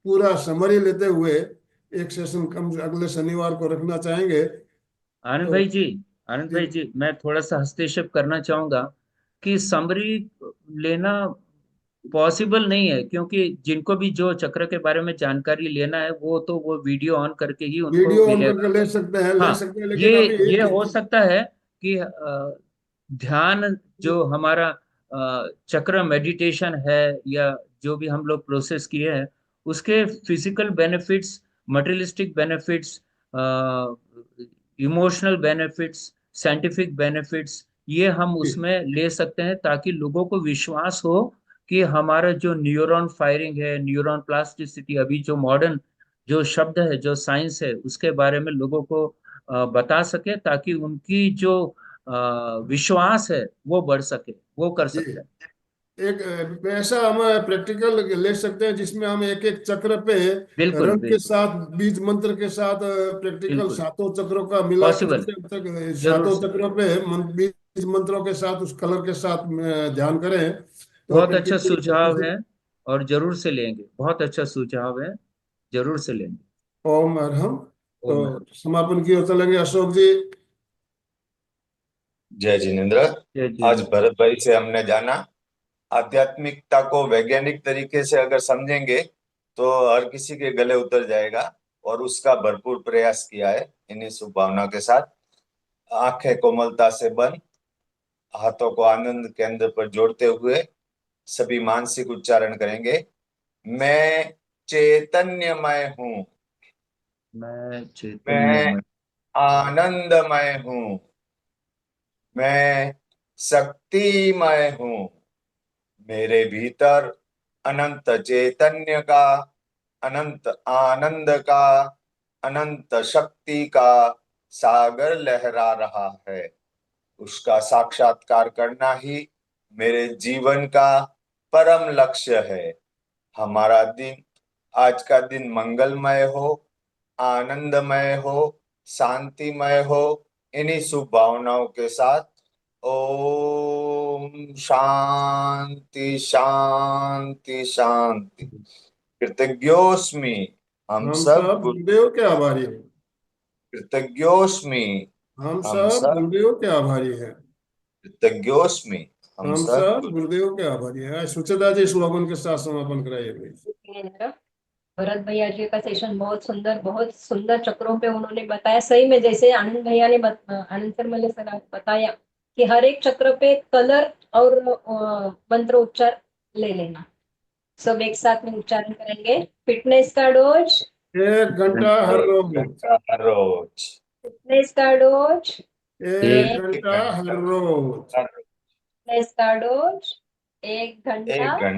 पूरा समरी लेते हुए एक सेशन कम अगले शनिवार को रखना चाहेंगे। आनंद तो भाई जी, आनंद जी भाई जी, मैं थोड़ा सा हस्तक्षेप करना चाहूंगा कि समरी लेना पॉसिबल नहीं है, क्योंकि जिनको भी जो चक्र के बारे में जानकारी लेना है वो तो वो वीडियो ऑन करके ही उनको वीडियो ऑन करके मिलेगा। ले सकते हैं, ले हाँ, सकते हैं, ये लेकिन अभी ये हो सकता है कि ध्यान जो हमारा चक्र मेडिटेशन है, या जो भी हम लोग प्रोसेस किए हैं, उसके physical benefits, materialistic benefits, emotional benefits, scientific benefits, ये हम उसमें ले सकते हैं, ताकि लोगों को विश्वास हो कि हमारा जो न्यूरॉन फायरिंग है, न्यूरॉन प्लास्टिसिटी, अभी जो मॉडर्न जो शब्द है, जो साइंस है, उसके बारे में लोगों को बता सके, ताकि उनकी जो विश्वास है वो बढ़ सके, वो कर जी सकते हैं। एक ऐसा हम प्रैक्टिकल ले सकते हैं जिसमें हम एक एक चक्र पे बिल्कुल रंग के बिल्कुल। साथ, बीज मंत्र के साथ प्रैक्टिकल बिल्कुल सातों चक्रों का मिला के, पॉसिबल। जैसे अब तक जरूर सातों से। चक्रों पे बीज मंत्रों के साथ, उस कलर के साथ ध्यान करें तो बहुत अच्छा सुझाव प्रैक्टिकली। है, और जरूर से लेंगे, बहुत अच्छा सुझाव है, जरूर से लेंगे। ओम अरहम। तो ओम। समापन की ओर चलेंगे अशोक जी। जय जिनेन्द्र। जय आज जय। भरत भाई से हमने जाना, आध्यात्मिकता को वैज्ञानिक तरीके से अगर समझेंगे तो हर किसी के गले उतर जाएगा, और उसका भरपूर प्रयास किया है। इन्हीं शुभ भावना के साथ आंखें कोमलता से बंद, हाथों को आनंद केंद्र पर जोड़ते हुए सभी मानसिक उच्चारण करेंगे। मैं चैतन्यमय हूँ, मैं चैतन्य मैं में। आनंदमय हूँ, मैं शक्तिमय हूँ, मेरे भीतर अनंत चैतन्य का, अनंत आनंद का, अनंत शक्ति का सागर लहरा रहा है। उसका साक्षात्कार करना ही मेरे जीवन का परम लक्ष्य है। हमारा दिन, आज का दिन मंगलमय हो, आनंदमय हो, शांतिमय हो। इन्हीं शुभ भावनाओं के साथ ओम शांति शांति शांति। कृतज्ञोस्मि, हम हम सब सब गुरुदेव के आभारी हैं। कृतज्ञोस्मि, हम हम सब सब गुरुदेव के आभारी हैं। कृतज्ञोस्मि। हम हम सब सब गुरुदेव के आभारी हैं। सुचेता जी स्लोगन के साथ समापन कराइए please। भरत भैया जी का सेशन बहुत सुंदर चक्रों पे उन्होंने बताया। सही में जैसे आनंद भैया ने आनंद शर्मा सर ने बताया कि हर एक चक्र पे कलर और मंत्र उच्चार ले लेना। सब एक साथ में उच्चारण करेंगे। फिटनेस का डोज, 1 घंटा हर रोज। हर रोज फिटनेस का डोज, 1 घंटा हर रोज। फिटनेस का डोज 1 घंटा एक घंटा